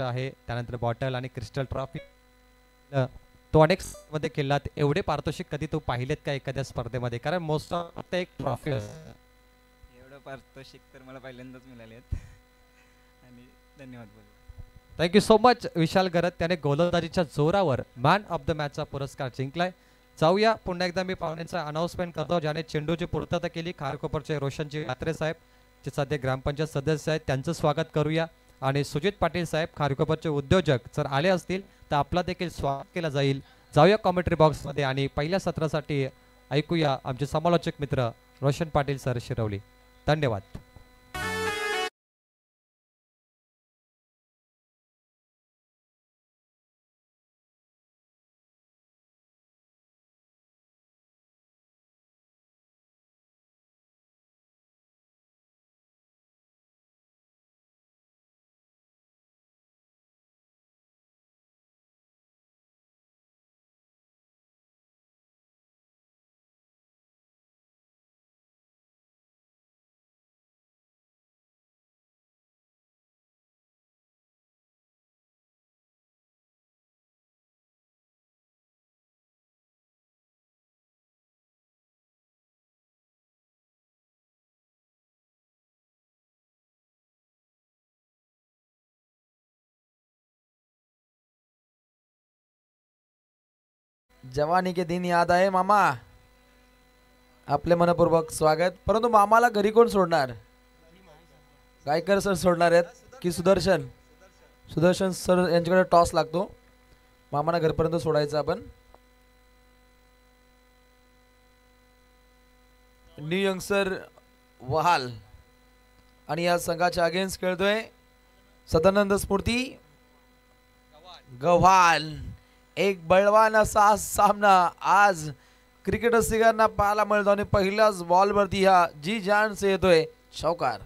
आहे, त्यानंतर बॉटल आणि क्रिस्टल ट्रॉफी तो अनेक मध्ये केलात. एवढे पारितोषिक कधी तू पाहिलेत का एखाद्या स्पर्धेमध्ये? कारण मोस्ट ऑफ एक ट्रॉफी एवढं पारितोषिक तर मला पहिल्यांदाच मिळाले आहेत आणि धन्यवाद बोल. थँक्यू सो मच विशाल गरत. त्याने गोलंदाजीच्या जोरावर मॅन ऑफ द मॅचचा पुरस्कार जिंकलाय. जाऊया पुन्हा एकदा मी पाहुण्यांचा अनाउन्समेंट करतो ज्याने चेंडूची पूर्तता केली. खारकोपरचे रोशनजी यात्रे साहेब जे सध्या ग्रामपंचायत सदस्य आहेत त्यांचं स्वागत करूया. आणि सुजित पाटील साहेब खारकोपरचे उद्योजक जर आले असतील तर आपला देखील स्वागत केलं जाईल. जाऊया कॉमेंट्री बॉक्समध्ये आणि पहिल्या सत्रासाठी ऐकूया आमचे समालोचक मित्र रोशन पाटील सर शिरवली. धन्यवाद. जवानी के दिन याद आहे मामा. आपले मनपूर्वक स्वागत. परंतु मामाला घरी कोण सोडणार? गायकर सर सोडणार आहेत की सुदर्शन? सुदर्शन सर यांच्याकडे टॉस लागतो. मामाला घरपर्यंत सोडायचं आपण. न्यू यंगस्टर वहाल आणि या संघाच्या अगेन्स्ट खेळतोय सदानंद स्फूर्ती गव्हाल. एक बळवान असा सामना आज क्रिकेट रसिकांना पाहायला मिळतो आणि पहिल्याच बॉलवरती हा जी जान से येतोय चौकार.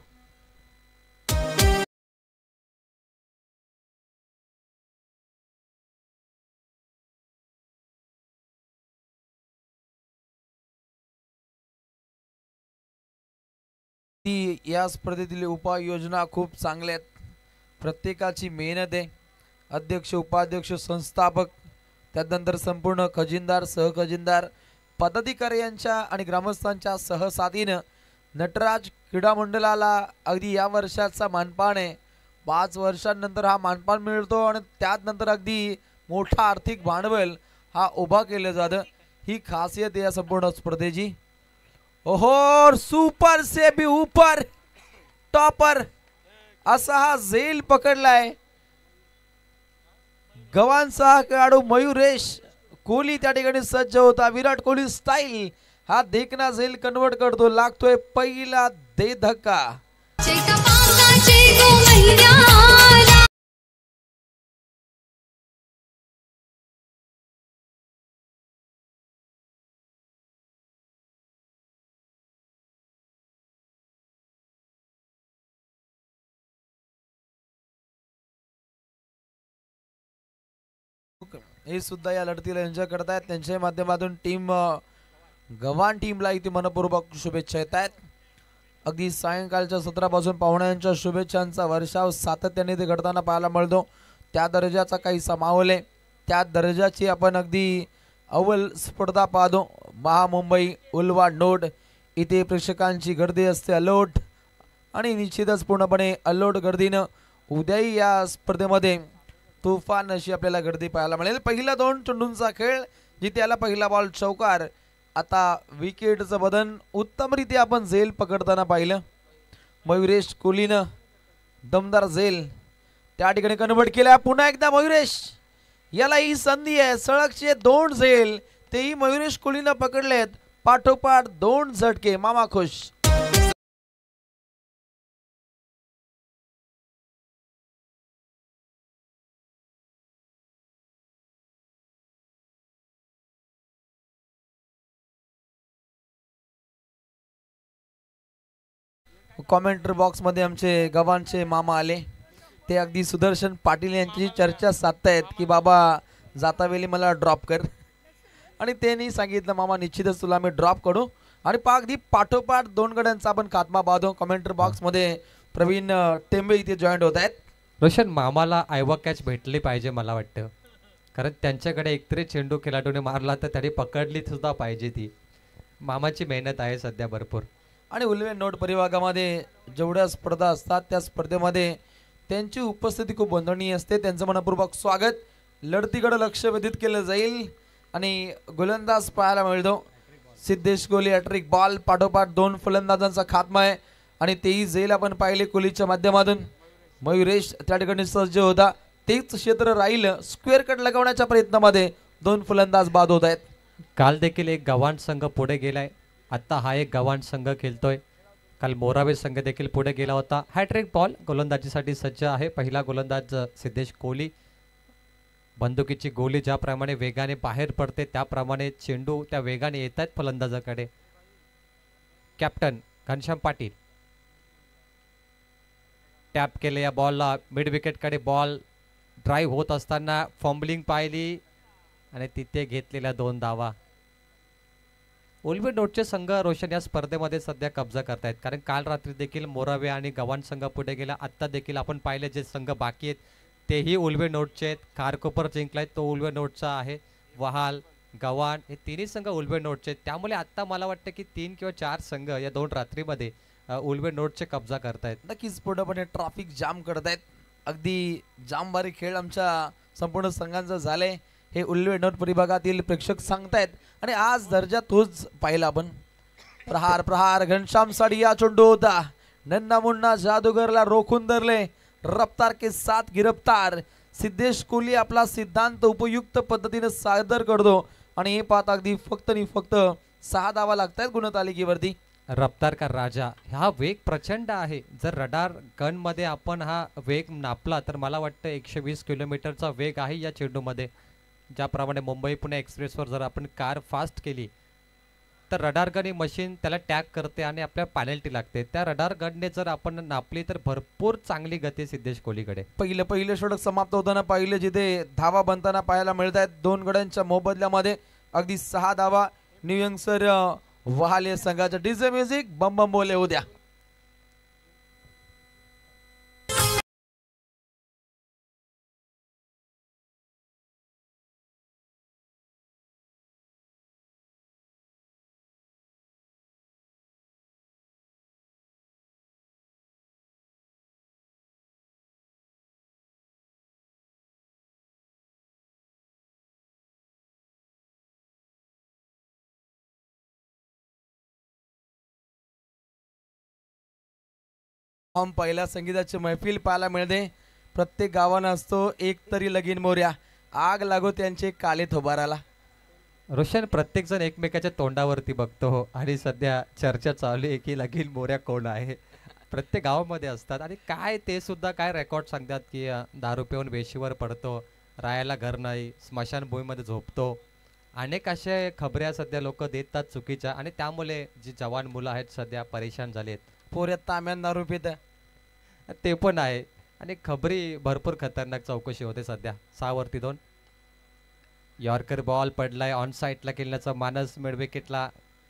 या स्पर्धेतील उपाययोजना खूप चांगल्या आहेत. प्रत्येकाची मेहनत आहे. अध्यक्ष उपाध्यक्ष संस्थापक त्यानंतर संपूर्ण खजिनदार सहखजिनदार पदाधिकारी यांच्या आणि ग्रामस्थांच्या सहसाथीनं नटराज क्रीडा मंडळाला अगदी या वर्षाचा मानपान आहे. 5 वर्षांनंतर हा मानपान मिळतो आणि त्यानंतर अगदी मोठा आर्थिक भांडवल हा उभा केलं जातं. ही खासियत आहे या संपूर्ण स्पर्धेची. ओहो सुपर से भी ऊपर टॉपर असा हा झेल पकडलाय. गव्हाणचा खेळाडू मयुरेश कोहली त्या ठिकाणी सज्ज होता. विराट कोहली स्टाईल हा देखना झेल कन्वर्ट करतो. लागतोय पहिला दे धक्का. हे सुद्धा या लढतीला एन्जॉय करतायत. त्यांच्या माध्यमातून टीम गव्हाण टीमला इथे मनपूर्वक शुभेच्छा येत आहेत. अगदी सायंकाळच्या सत्रापासून पाहुण्यांच्या शुभेच्छांचा वर्षाव सातत्याने ते घडताना पाहायला मिळतो. त्या दर्जाचा काही समावल आहे. त्या दर्जाची आपण अगदी अव्वल स्पर्धा पाहतो. महामुंबई उल्वा नोट इथे प्रेक्षकांची गर्दी असते अलोट आणि निश्चितच पूर्णपणे अलोट गर्दीनं उद्याही या स्पर्धेमध्ये तुफान अशी आपल्याला गर्दी पाहायला मिळेल. पहिला 2 चेंडूंचा खेळ जिथे आला पहिला बॉल चौकार. आता विकेटचं बदन उत्तमरित्या आपण झेल पकडताना पाहिलं. मयुरेश कोहलीनं दमदार झेल त्या ठिकाणी कन्वर्ट केला. पुन्हा एकदा मयुरेश याला ही संधी आहे. सळगचे 2 झेल तेही मयुरेश कोहलीनं पकडलेत. पाठोपाठ 2 झटके. मामा खुश. कॉमेंट्री बॉक्स मध्ये आमचे गव्हाणचे मामा आले. ते अगदी सुदर्शन पाटील यांची चर्चा साधतायत की बाबा जातावेळी मला ड्रॉप कर. आणि त्यांनी सांगितलं मामा निश्चितच तुला मी ड्रॉप करू. आणि अगदी पाठोपाठ 2 गड्यांचा आपण खात्मा पाहतो. कॉमेंट्री बॉक्स मध्ये प्रवीण टेंबे इथे जॉईंट होत आहेत. रोशन मामाला आयवा कॅच भेटली पाहिजे मला वाटतं, कारण त्यांच्याकडे एकतरी चेंडू खेळाडूने मारला तर त्यांनी पकडली सुद्धा पाहिजे ती. मामाची मेहनत आहे सध्या भरपूर. आणि उल्वे नोट परिभागामध्ये जेवढ्या स्पर्धा असतात त्या स्पर्धेमध्ये त्यांची उपस्थिती खूप बंधनीय असते. त्यांचं मनपूर्वक स्वागत. लढतीकडे लक्ष वेधित केलं जाईल आणि गोलंदाज पाहायला मिळतो. सिद्धेश कोहली हॅट्रिक बॉल पाठोपाठ 2 फलंदाजांचा खात्मा आहे आणि तेही जाईल आपण पाहिले कोहलीच्या माध्यमातून. मयुरेश त्या ठिकाणी सज्ज होता, तेच क्षेत्र राहिलं. स्क्वेअर कट लगवण्याच्या प्रयत्नामध्ये 2 फलंदाज बाद होत आहेत. काल देखील एक गव्हाण संघ पुढे गेलाय, आता हा एक गव्हाण संघ खेळतोय. काल मोरावे संघ देखील पुढे गेला होता. हॅट्रिक बॉल गोलंदाजीसाठी सज्ज आहे. पहिला गोलंदाज सिद्धेश कोहली. बंदुकीची गोली ज्याप्रमाणे वेगाने बाहेर पडते त्याप्रमाणे चेंडू त्या वेगाने येत आहेत फलंदाजाकडे. कॅप्टन घनश्याम पाटील टॅप केले या बॉलला. मिड विकेटकडे बॉल ड्राईव्ह होत असताना फॉम्बलिंग पाहिली आणि तिथे घेतलेल्या 2 धावा. उल्वे नोटचे संघ रोशन या स्पर्धेमध्ये सध्या कब्जा करतायत, कारण काल रात्री देखील मोरावे आणि गव्हाण संघ पुढे गेला. आत्ता देखील आपण पाहिले जे संघ बाकी आहेत तेही उल्वे नोटचे आहेत. खारकोपर जिंकलाय तो उल्वे नोटचा आहे. वहाल, गव्हाण हे तिन्ही संघ उल्वे नोटचे आहेत. त्यामुळे आत्ता मला वाटतं की 3 किंवा 4 संघ या 2 रात्रीमध्ये उल्वे नोटचे कब्जा करतायत. नक्कीच पूर्णपणे ट्रॅफिक जाम करतायत. अगदी जामबारी खेळ आमच्या संपूर्ण संघांचं झालंय हे उल्वे नोट परिभागातील प्रेक्षक सांगतायत. आणि आज दर्जा तोच पाहिला आपण. प्रहार प्रहार घनश्याम साठी या चेंडू होता. नन्ना मुन्ना जादूगरला रोखून धरले. रफ्तार के साथ गिरफ्तार. सिद्धेश कोहली आपला सिद्धांत उपयुक्त पद्धतीने सादर करतो आणि हे पाहता अगदी फक्त 6 धावा लागतायत गुणतालिकेवरती. रफ्तार का राजा, हा वेग प्रचंड आहे. जर रडार गन मध्ये आपण हा वेग नापला तर मला वाटतं 120 किलोमीटरचा वेग आहे या चेंडूमध्ये. ज्याप्रमाणे मुंबई पुणे एक्सप्रेसवर जर आपण कार फास्ट केली तर रडार गन ही मशीन त्याला टॅग करते आणि आपल्या पॅनल्टी लागते. त्या रडार गनने जर आपण नापली तर भरपूर चांगली गती सिद्धेश कोहलीकडे. पहिलं षटक समाप्त होताना पाहिलं जिथे धावा बनताना पाहायला मिळत आहेत. 2 गड्यांच्या मोबदल्यामध्ये अगदी 6 धावा. न्यू यंगसर वहाले संघाच्या डीजे म्युझिक बम बम बोले उद्या. हम पहिल्या संगीताची मैफिल पाहायला मिळते. प्रत्येक गावानं असतो एक तरी लगीन मोर्या. आग लागो त्यांचे काले थोबाराला. रोशन प्रत्येक जण एकमेकाच्या तोंडावरती बघतो हो, आणि सध्या चर्चा चालू आहे की लगीन मोऱ्या कोण आहे. प्रत्येक गावामध्ये असतात आणि काय ते सुद्धा काय रेकॉर्ड सांगतात की दारू पिऊन वेशीवर पडतो, राहायला घर नाही, स्मशानभूमीमध्ये झोपतो. अनेक अशा खबऱ्या सध्या लोक देतात चुकीच्या, आणि त्यामुळे जी जवान मुलं आहेत सध्या परेशान झालेत. पोऱ्यात ताम्यान दारू पित ते पण आहे आणि खबरी भरपूर खतरनाक चौकशी होते सध्या. 6 वरती 2. यॉर्कर बॉल पडलाय ऑन साईडला खेळण्याचा मानस. मिड विकेटला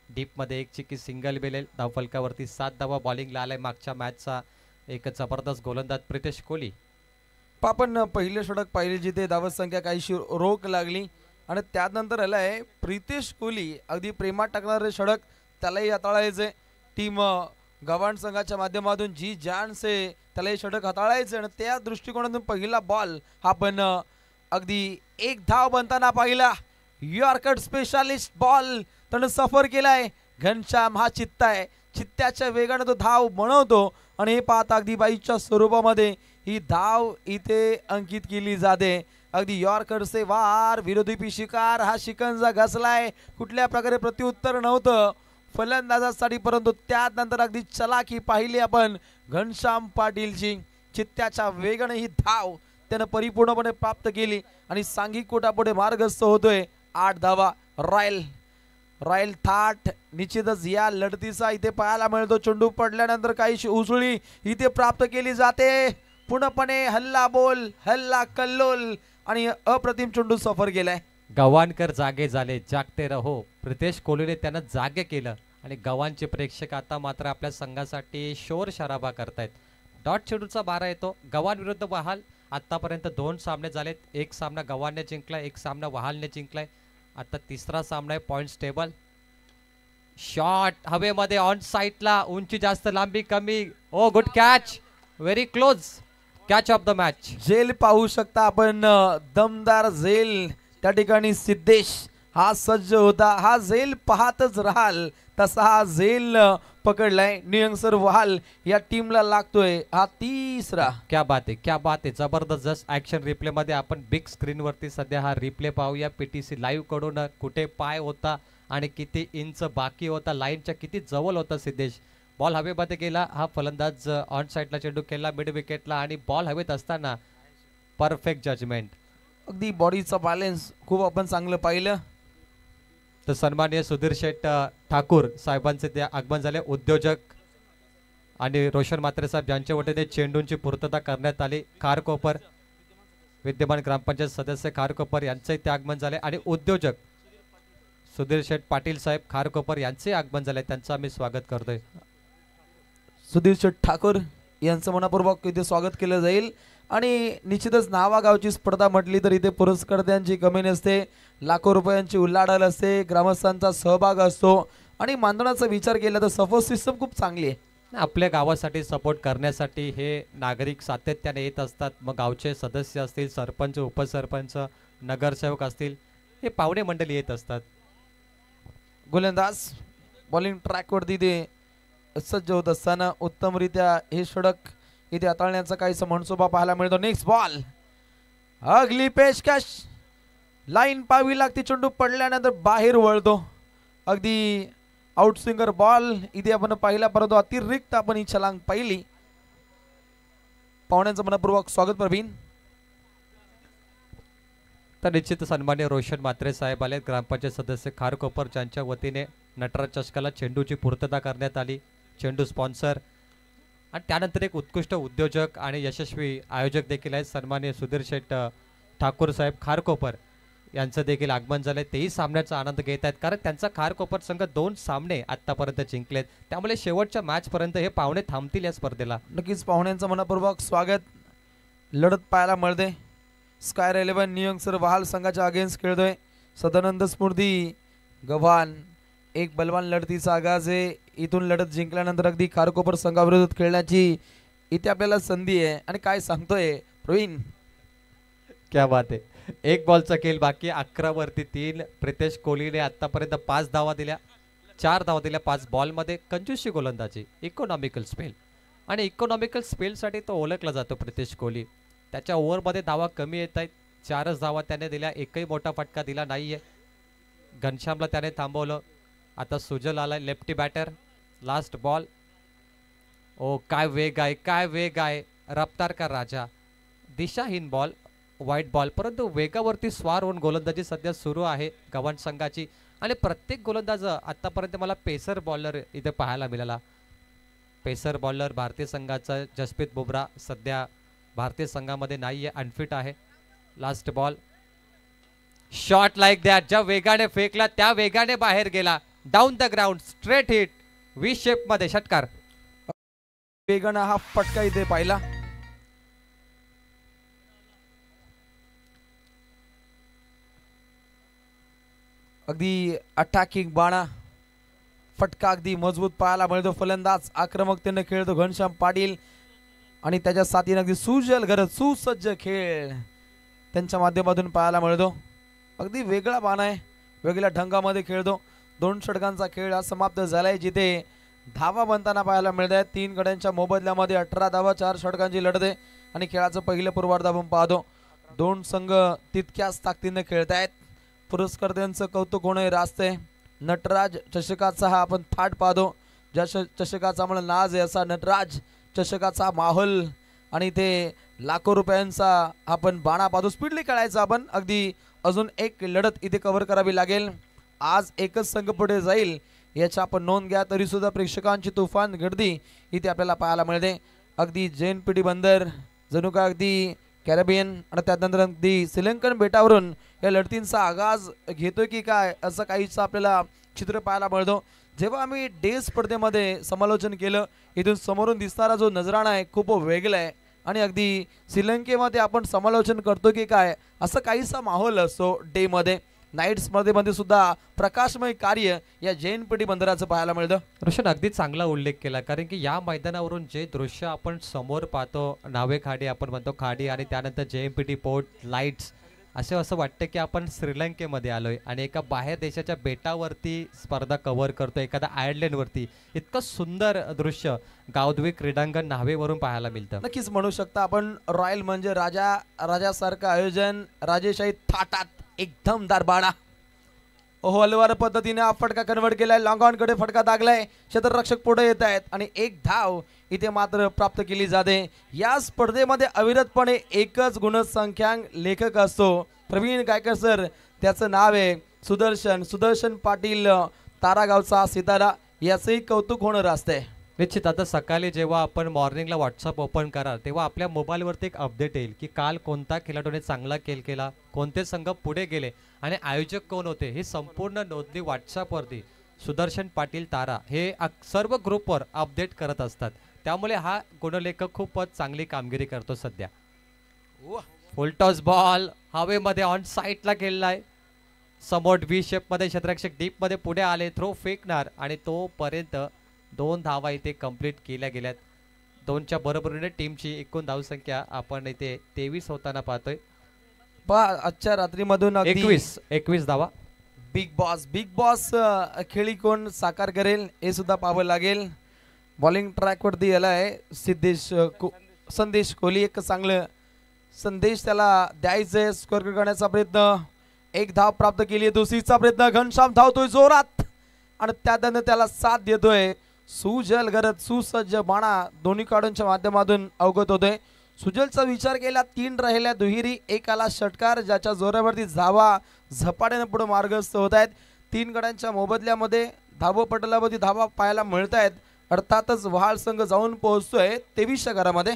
डीपमध्ये एक चिकी सिंगल बेलेल. धावफलकावरती 7 धावा बॉलिंगला आलाय. मागच्या मॅचचा एक जबरदस्त गोलंदाज प्रितेश कोहली. आपण पहिले षटक पाहिले जिथे धावत संख्या काहीशी रोख लागली आणि त्यानंतर आलाय प्रितेश कोहली. अगदी प्रेमात टाकणारे षटक त्यालाही हाताळायचे. टीम गव्हाण संघाच्या माध्यमातून जी जान से त्याला हे षटक हाताळायचे आणि त्या दृष्टिकोनातून पहिला बॉल आपण अगदी 1 धाव बनताना पाहिला. यॉर्कर स्पेशालिस्ट बॉल त्यानं सफर केलाय. घनश्याम हा चित्ता आहे. चित्त्याच्या वेगाने तो धाव बनवतो आणि हे पाहता अगदी बाईच्या स्वरूपामध्ये ही धाव इथे अंकित केली जाते. अगदी यॉर्कर से वार विरोधी पी शिकार. हा शिकंजा घसलाय. कुठल्या प्रकारे प्रत्युत्तर नव्हतं फलंदाजासाठी, परंतु त्यानंतर अगदी चलाखी पाहिली आपण घनश्याम पाटीलची. चित्त्याच्या वेगाने ही धाव त्यानं परिपूर्णपणे प्राप्त केली आणि सांघिक कोटापुढे मार्गस्थ होतोय. 8 धावा. रॉयल थाट निश्चितच या लढतीचा इथे पाहायला मिळतो. चेंडू पडल्यानंतर काहीशी उसळी इथे प्राप्त केली जाते. पूर्णपणे हल्ला बोल, हल्ला कल्लोल आणि अप्रतिम चेंडू सफर गेलाय. गव्हाणकर जागे झाले, जागते रहो. प्रितेश कोहलीने त्यांना जागे केलं आणि गव्हाणचे प्रेक्षक आता मात्र आपल्या संघासाठी शोर शराबा करतायत. डॉट चेंडूचा 12 येतो. गव्हाण विरुद्ध वहाल आतापर्यंत 2 सामने झालेत. एक सामना गव्हाणने जिंकलाय, एक सामना वहालने जिंकलाय. आता तिसरा सामना आहे पॉइंट्स टेबल. शॉट हवेमध्ये ऑन साइडला, उंची जास्त लांबी कमी. Oh good catch, very close catch of the match. झेल पाहू शकता आपण, दमदार झेल त्या ठिकाणी सिद्धेश हा सज्ज होता. हा झेल पाहतच राहाल तसा हा झेल पकडलाय. नियंग वहाल या टीमला लागतोय हा तिसरा. क्या बात आहे, क्या बात आहे. जबरदस्त. जस्ट ऍक्शन रिप्ले मध्ये आपण बिग स्क्रीन वरती सध्या हा रिप्ले पाहूया. पीटीसी लाईव्ह कडून कुठे पाय होता आणि किती इंच बाकी होता, लाईनच्या किती जवळ होता सिद्धेश. बॉल हवेमध्ये गेला. हा फलंदाज ऑन साइडला चेंडू खेळला मिड विकेटला आणि बॉल हवेत असताना परफेक्ट जजमेंट. अगदी बॉडीचा बॅलन्स खूप आपण चांगलं पाहिलं. तर सन्माननीय सुधीर शेठ ठाकूर साहेबांचे ते आगमन झाले. उद्योजक आणि रोशन म्हात्रे साहेब यांच्या वतीने चेंडूंची पूर्तता करण्यात आली. खारकोपर विद्यमान ग्रामपंचायत सदस्य खारकोपर यांचे ते आगमन झाले आणि उद्योजक सुधीर शेठ पाटील साहेब खारकोपर यांचे आगमन झाले. त्यांचं आम्ही स्वागत करतोय. सुधीर शेठ ठाकूर यांचं मनपूर्वक इथे स्वागत केलं जाईल. आणि निश्चितच नावागावची स्पर्धा म्हटली तर इथे पुरस्कर्त्यांची कमी नसते. लाखो रुपयांची उलाढाल असते, ग्रामस्थांचा सहभाग असतो आणि मानधनाचा विचार केला तर सपोर्ट सिस्टम खूप चांगली आहे. आपल्या गावासाठी सपोर्ट करण्यासाठी हे नागरिक सातत्याने येत असतात. मग गावचे सदस्य असतील, सरपंच, उपसरपंच, नगरसेवक असतील, हे पाहुणे मंडळी येत असतात. गोलंदाज बॉलिंग ट्रॅकवरती ते सज्ज होत असताना उत्तमरित्या हे षटक इथे हाताळण्याचा काहीसा मनसुबा पाहायला मिळतो. नेक्स्ट बॉल, अगली पेशकश, लाईन पाहावी लागते. चेंडू पडल्यानंतर बाहेर वळतो. अगदी आउटस्विंगर बॉल इथे आपण पाहिला, परंतु अतिरिक्त आपण ही छलांग पाहिली. पाहुण्यांचं मनपूर्वक स्वागत प्रवीण. तर निश्चित सन्मान्य रोशन म्हात्रे साहेब आले, ग्रामपंचायत सदस्य खारकोपर, ज्यांच्या वतीने नटराज चषकाला चेंडूची पूर्तता करण्यात आली. चेंडू स्पॉन्सर आणि त्यानंतर एक उत्कृष्ट उद्योजक आणि यशस्वी आयोजक देखील आहेत. सन्मान्य सुधीर शेठ ठाकूर साहेब खारकोपर यांचं देखील आगमन झालंय. तेही सामन्याचा आनंद घेत आहेत, कारण त्यांचा खारकोपर संघ 2 सामने आतापर्यंत जिंकलेत. त्यामुळे शेवटच्या मॅच पर्यंत हे पाहुणे थांबतील या स्पर्धेला. नक्कीच पाहुण्यांचं मनपूर्वक स्वागत. लढत पाहायला मिळते. स्कायर 11 नियंग वहाल संघाच्या अगेन्स्ट खेळतोय. सदानंद स्फूर्ती गव्हाण, एक बलवान लढतीचा आगाज आहे. इथून लढत जिंकल्यानंतर अगदी खारकोपर संघाविरोधात खेळण्याची इथे आपल्याला संधी आहे. आणि काय सांगतोय प्रवीण, क्या बात आहे. एक बॉलचा खेळ बाकी, 11 वरती 3. प्रितेश कोहलीने आतापर्यंत 5 धावा दिल्या, 4 धावा दिल्या 5 बॉलमध्ये. कंजूसी गोलंदाजी, इकॉनॉमिकल स्पेल, आणि इकॉनॉमिकल स्पेलसाठी तो ओळखला जातो प्रितेश कोहली. त्याच्या ओव्हरमध्ये धावा कमी येत आहेत. 4च धावा त्याने दिल्या, एकही मोठा फटका दिला नाहीये. घनश्यामला त्याने थांबवलं. आता सुजल आलाय, lefty batter. Last ball. Oh काय वेग आहे, काय वेग आहे. रफ्तार का राजा. दिशाहीन बॉल, वाईट बॉल, परंतु वेगावरती स्वार होऊन गोलंदाजी सध्या सुरू आहे गव्हाण संघाची. आणि प्रत्येक गोलंदाज आतापर्यंत मला पेसर बॉलर इथे पाहायला मिळाला. पेसर बॉलर भारतीय संघाचा जसप्रीत बुमराह सध्या भारतीय संघामध्ये नाहीये, अनफिट आहे. Last ball. Shot like that, ज्या वेगाने फेकला त्या वेगाने बाहेर गेला. Down the ground, straight hit, V shape मध्ये षटकार. वेगानं हा फटका इथे पाहिला. अगदी अटॅकिंग बाणा, फटका अगदी मजबूत पाहायला मिळतो. फलंदाज आक्रमकतेने खेळतो घनश्याम पाटील आणि त्याच्या साथीने अगदी सुजल गरज, सुसज्ज खेळ त्यांच्या माध्यमातून पाहायला मिळतो. अगदी वेगळा बाणा आहे, वेगळ्या ढंगामध्ये खेळतो. 2 षटकांचा खेळ हा समाप्त झालाय, जिथे धावा बनताना पाहायला मिळत आहेत. 3 गड्यांच्या मोबदल्यामध्ये 18 धावा, 4 षटकांची लढत आहे. आणि खेळाचं पहिलं पूर्वार्ध आपण पाहतो. 2 संघ तितक्याच ताकदीने खेळत आहेत. पुरस्कर्त्यांचं कौतुक होणं रास्त. नटराज चषकाचा हा आपण थाट पाहतो. ज्या चषकाचा आम्हाला नाज आहे असा नटराज चषकाचा माहोल, आणि ते लाखो रुपयांचा आपण बाणा पाहतो. स्पीडली खेळायचा आपण. अगदी अजून एक लढत इथे कव्हर करावी लागेल. आज एकच संघ पुढे जाईल याची आपण नोंद घ्या. तरी सुद्धा प्रेक्षकांची तुफान गर्दी इथे आपल्याला पाहायला मिळते. अगदी जैन पिढी बंदर, जणू का अगदी कॅरेबियन आणि त्यानंतर अगदी श्रीलंकन बेटावरून या लढतींचा आगाज घेतोय की काय असं काहीच आपल्याला चित्र पाहायला मिळतो. जेव्हा आम्ही डे स्पर्धेमध्ये समालोचन केलं, इथून समोरून दिसणारा जो नजराणा आहे खूप वेगळा आहे आणि अगदी श्रीलंकेमध्ये आपण समालोचन करतो की काय असं काहीसा माहोल असतो डे मध्ये नाईट स्पर्धेमध्ये सुद्धा प्रकाशमय कार्य या जैनपटी बंदराचं पाहायला मिळतं. रोशन अगदी चांगला उल्लेख केला कारण की या मैदानावरून जे दृश्य आपण समोर पाहतो नावे खाडी आपण म्हणतो खाडी आणि त्यानंतर JMPT पोर्ट लाईट्स असं वाटतं की आपण श्रीलंकेमध्ये आलोय आणि एका बाहेर देशाच्या बेटावरती स्पर्धा कव्हर करतो एखाद्या आयर्लंडवरती इतकं सुंदर दृश्य गावधवी क्रीडांगण न्हावेवरून पाहायला मिळतं. नक्कीच म्हणू शकता आपण रॉयल म्हणजे राजासारखं आयोजन राजेशाही थाटात एकदम दरबाडा. ओहो हलवार पद्धतीने हा फटका कन्वर्ट केलाय लॉंग ऑन कडे फटका दागलाय क्षेत्ररक्षक पुढे येत आहेत आणि एक धाव इथे मात्र प्राप्त केली जाते. या स्पर्धेमध्ये अविरतपणे एकच गुणसंख्यांक लेखक असतो प्रवीण गायकर सर त्याचं नाव आहे सुदर्शन पाटील तारागावचा सितारा याचंही कौतुक होणार असते. निश्चित आता सकाळी जेव्हा आपण मॉर्निंगला व्हॉट्सअप ओपन कराल तेव्हा आपल्या मोबाईलवरती एक अपडेट येईल की काल कोणता खेळाडूने चांगला खेळ केला कोणते संघ पुढे गेले आणि आयोजक कोण होते हे संपूर्ण नोंदणी व्हॉट्सअपवरती सुदर्शन पाटील तारा हे सर्व ग्रुपवर अपडेट करत असतात. त्यामुळे हा गुणलेखक खूपच चांगली कामगिरी करतो सध्या. फुल टॉस बॉल हवेमध्ये ऑन साईडला खेळलाय समोर V शेपमध्ये क्षेत्ररक्षक डीप मध्ये पुढे आले थ्रो फेकणार आणि तोपर्यंत 2 धावा इथे कंप्लीट केल्या गेल्यात. 2च्या बरोबरीने टीमची एकूण धावसंख्या आपण इथे 23 होताना पाहतोय. आजच्या रात्रीमधून 21 धावा. बिग बॉस खेळी कोण साकार करेल हे सुद्धा पाहावं लागेल. बॉलिंग ट्रॅक वरती आलाय संदेश कोहली एक चांगलं संदेश त्याला द्यायचंय स्कोअर करण्याचा प्रयत्न एक धाव प्राप्त केली आहे दुसरीचा प्रयत्न घनश्याम धावतोय जोरात आणि त्यानंतर त्याला साथ देतोय सुजल गरज सुसज्ज बाणा दोन्ही काढूनच्या माध्यमातून अवगत होतोय. सुजलचा विचार केला 3 राहिल्या दुहेरी एक आला षटकार ज्याच्या जोरावरती धावा झपाट्याने पुढे मार्गस्थ होत आहेत. 3 गड्यांच्या मोबदल्यामध्ये धावपटलावरती धावा पाहायला मिळत आहेत. अर्थातच वहाल संघ जाऊन पोहोचतोय 23च्या घरामध्ये.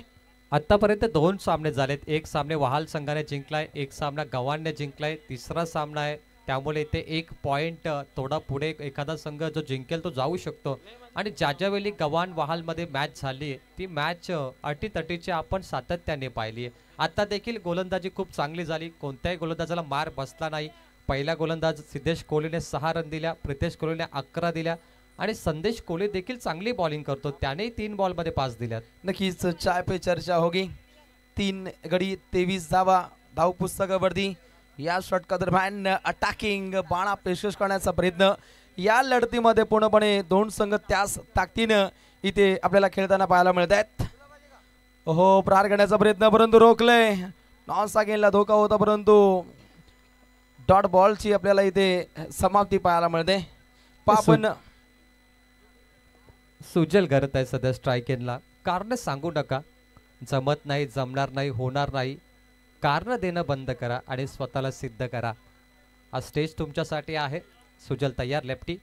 आतापर्यंत 2 सामने झालेत. एक सामने वहाल संघाने जिंकलाय एक सामना गव्हाणने जिंकलाय तिसरा सामना आहे त्यामुळे इथे 1 पॉइंट थोडा पुढे एखादा संघ जो जिंकेल तो जाऊ शकतो. आणि ज्यावेळी गव्हाण वहालमध्ये मॅच झाली ती मॅच अटीतटीची आपण सातत्याने पाहिली. आता देखील गोलंदाजी खूप चांगली झाली कोणत्याही गोलंदाजाला मार बसला नाही. पहिला गोलंदाज सिद्धेश कोहलीने 6 रन दिल्या प्रितेश कोहलीने 11 दिल्या आणि संदेश कोहली देखील चांगली बॉलिंग करतो त्याने 3 बॉलमध्ये 5 दिल्यात. नक्कीच चाय पे चर्चा होगी. 3 गडी 23 धावा धाव पुस्तकावरती या षटका दरम्यान अटॅकिंग बाणा पेशकश करण्याचा प्रयत्न या लढतीमध्ये पूर्णपणे 2 संघ त्याच ताकदीनं इथे आपल्याला खेळताना पाहायला मिळत आहेत. हो प्रहार करण्याचा प्रयत्न परंतु रोखलंय नॉन सागेनला धोका होता परंतु डॉट बॉलची आपल्याला इथे समाप्ती पाहायला मिळते. आपण सुजल करत आहे सध्या स्ट्रायकेनला कारण सांगू नका जमत नाही जमणार नाही होणार नाही कारण देणं बंद करा आणि स्वतःला सिद्ध करा. हा स्टेज तुमच्यासाठी आहे. सुजल तयार लेफ्टी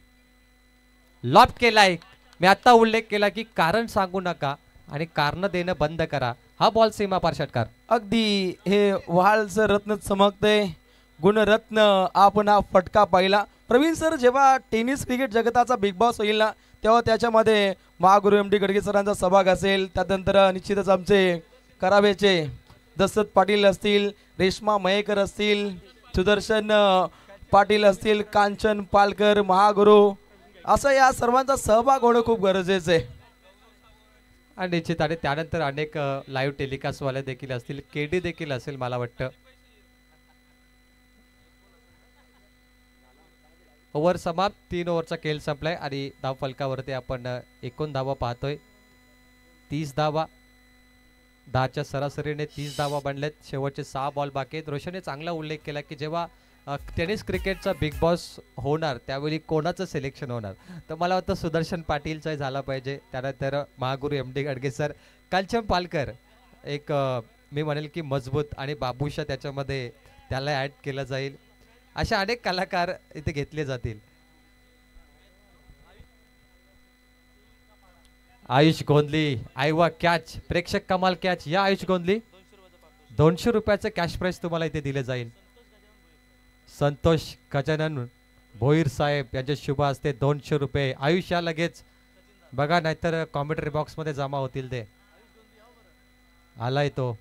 लॉफ्ट केलाय. मी आता उल्लेख केला की कारण सांगू नका आणि कारण देणं बंद करा. हा बॉल सीमा पार षटकार. अगदी हे वहालचं रत्न चमकते गुणरत्न आपण हा फटका पाहिला. प्रवीण सर जेव्हा टेनिस क्रिकेट जगताचा बिग बॉस होईल ना तेव्हा त्याच्यामध्ये महागुरु MD गडगे सरांचा सहभाग असेल. त्यानंतर निश्चितच आमचे करावेचे दशरथ पाटील असतील रेश्मा मयेकर असतील सुदर्शन पाटील असतील कांचन पालकर महागुरु असं या सर्वांचा सहभाग होणं खूप गरजेचं आहे. आणि निश्चित आणि त्यानंतर अनेक लाईव्ह टेलिकास्टवाले देखील असतील KD देखील असेल मला वाटतं. ओव्हर समाप्त 3 ओव्हरचा खेळ संपलाय आणि धाव फलकावरती आपण एकूण धावा पाहतोय 30 धावा 10च्या सरासरीने 30 धावा बनलेत. शेवटचे 6 बॉल बाकी आहेत. रोशनने चांगला उल्लेख केला की जेव्हा टेनिस क्रिकेटचा बिग बॉस होणार त्यावेळी कोणाचं सिलेक्शन होणार तर मला वाटतं सुदर्शन पाटीलचा झाला पाहिजे. त्यानंतर महागुरु MD गडगे सर कांचन पालकर एक मी म्हणेल की मजबूत आणि बाबूशा त्याच्यामध्ये त्याला ॲड केलं जाईल. अशा अनेक कलाकार इथे घेतले जातील. आयुष गोंधली आयवा कॅच प्रेक्षक कमाल कॅच या आयुष गोंधली 200 रुपयाचं कॅश प्राइस तुम्हाला इथे दिले जाईल. संतोष गजानन भोईर साहेब यांच्या शुभ हस्ते 200 रुपये. आयुष या लगेच बघा नाहीतर कॉमेंटरी बॉक्स मध्ये जमा होतील ते. आलाय तो,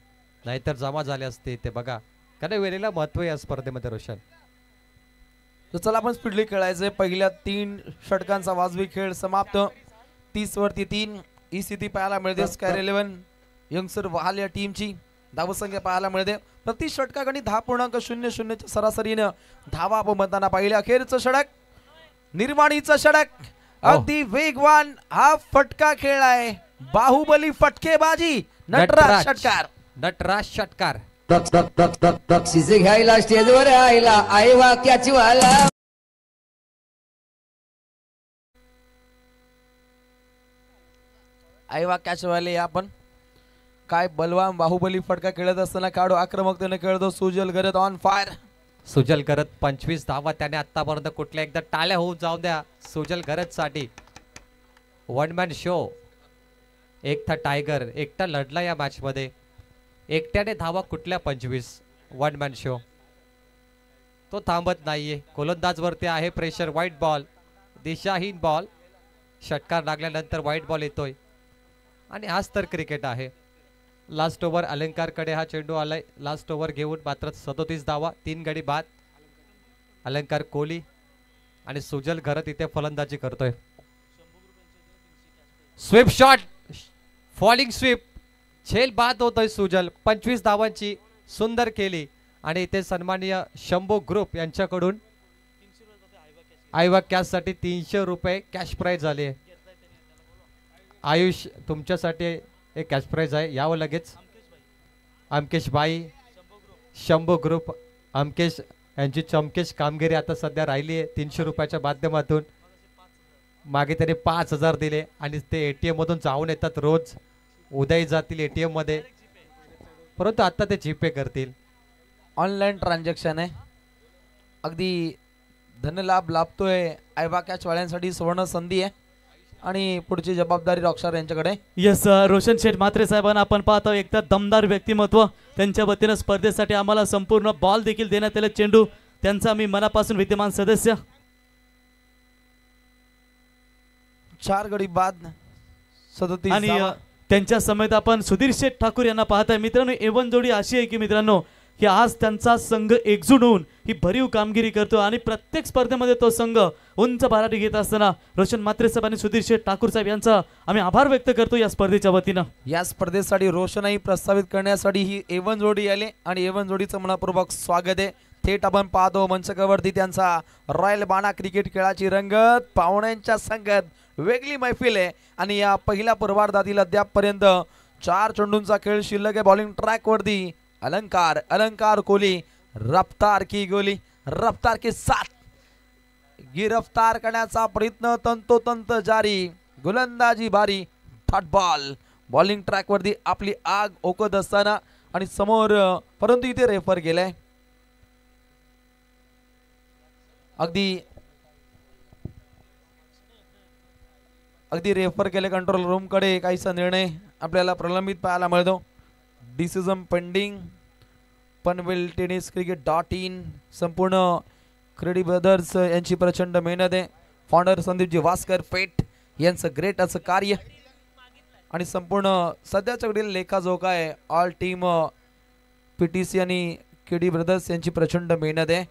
नाहीतर जमा झाले असते ते. बघा कारण वेळेला महत्व आहे या स्पर्धेमध्ये रोशन. तर चला आपण स्पीडली खेळायचंय. पहिल्या 3 षटकांचा वाजवी खेळ समाप्त. 30 वरती 3 ही स्थिती पाहायला मिळते. स्कायर 11 यंगसर वहाल या टीमची धावसंख्या पाहायला मिळते. प्रति षटकागणी 10.00 च्या सरासरीनं धावा आपण म्हणताना पाहिले. अखेरचं षटक, निर्माणीचं षटक, अगदी वेगवान हा फटका खेळ आहे. बाहुबली फटकेबाजी, नटराज षटकार. नटराज षटकार. बक्षिसे घ्यायला स्टेजवर यायला आई वाक्याची वाला. आई वाक्याचे वाले आपण काय बलवान बाहुबली फटका खेळत असताना काढू आक्रमकतेने खेळतो सुजल गरत ऑन फायर. सुजल गरत 25 धावा त्याने आतापर्यंत कुठल्या एकदा टाळ्या होऊन जाऊ द्या सुजल गरत साठी. One man show. एकटा टायगर एकटा लढला या मॅच मध्ये. एकट्याने धावा कुठल्या 25. One man show. तो थांबत नाहीये. गोलंदाज वरती आहे प्रेशर. व्हाईट बॉल, दिशाहीन बॉल. षटकार लागल्यानंतर व्हाईट बॉल येतोय आणि हाच तर क्रिकेट आहे. लास्ट ओव्हर अलंकारकडे हा चेंडू आलाय. लास्ट ओव्हर घेऊन मात्र 37 धावा, 3 गडी बाद. अलंकार कोहली आणि सुजल घरत इथे फलंदाजी करतोय. Sweep shot, falling sweep. झेल बाद होतोय सुजल. 25 धावांची सुंदर केली आणि इथे सन्माननीय शंभू ग्रुप यांच्याकडून आयवा कॅश साठी 300 रुपये कॅश प्राइज झाले. आयुष तुमच्यासाठी एक कॅश प्राइज आहे. यावं लगेच. अमकेश बाई, शंभू ग्रुप, अमकेश यांची चमकेश कामगिरी आता सध्या राहिली आहे 300 रुपयाच्या माध्यमातून. मागे त्याने 5000 दिले आणि ते ATM मधून जाऊन येतात रोज. उद्याही जातील ATM मध्ये, परंतु आता ते जीपे करतील. ऑनलाईन ट्रान्झॅक्शन आहे. अगदी धनलाभ लाभतोय आयवा कॅच वाल्यांसाठी. सुवर्ण संधी आहे आणि पुढची जबाबदारी रॉकस्टार यांच्याकडे. यस रोशन शेठ म्हात्रे साहेबांना आपण पाहतो एकदा दमदार व्यक्तिमत्व. त्यांच्या वतीनं स्पर्धेसाठी आम्हाला संपूर्ण बॉल देखील देण्यात आले. चेंडू त्यांचा मी मनापासून विद्यमान सदस्य. 4 गडी बाद 37 आणि त्यांच्या समेत आपण सुधीर शेठ ठाकूर यांना पाहताय. मित्रांनो एवन जोडी अशी आहे की मित्रांनो की आज त्यांचा संघ एकजूट होऊन ही भरीव कामगिरी करतो आणि प्रत्येक स्पर्धेमध्ये तो संघ उंच भरारी घेत असताना रोशन म्हात्रे साहेब आणि सुधीर शेठ ठाकूर साहेब यांचा आम्ही आभार व्यक्त करतो या स्पर्धेच्या वतीनं. या स्पर्धेसाठी रोशनाई प्रस्तावित करण्यासाठी ही एवन जोडी आले आणि एवन जोडीचं मनपूर्वक स्वागत आहे. थेट आपण पाहतो मंचकावरती त्यांचा रॉयल बाणा क्रिकेट खेळाची रंगत. पाहुण्यांच्या संगत वेगळी मैफिल आहे आणि या पहिल्या पूर्वार्धातील अद्यापपर्यंत 4 चेंडूंचा खेळ शिल्लक आहे. बॉलिंग ट्रॅक वरती अलंकार कोहली. रफ्तार की गोली, रफ्तार के साथ गिरफ्तार करण्याचा प्रयत्न तंतोतंत जारी. गोलंदाजी बारी. Dot ball. बॉलिंग ट्रॅक वरती आपली आग ओकत असताना आणि समोर परंतु इथे रेफर केलाय. अगदी रेफर केले कंट्रोल रूम कडे. काहीसा निर्णय आपल्याला प्रलंबित पाहायला मिळतो. Decision pending. पनवेल टेनिस क्रिकेट.in. संपूर्ण क्रेडी ब्रदर्स यांची प्रचंड मेहनत आहे. फाउंडर संदीपजी वास्कर पेठ यांचं ग्रेट असं कार्य आणि संपूर्ण सध्याच्या घडीला लेखाजोखा आहे. ऑल टीम PTC आणि केडी ब्रदर्स यांची प्रचंड मेहनत आहे.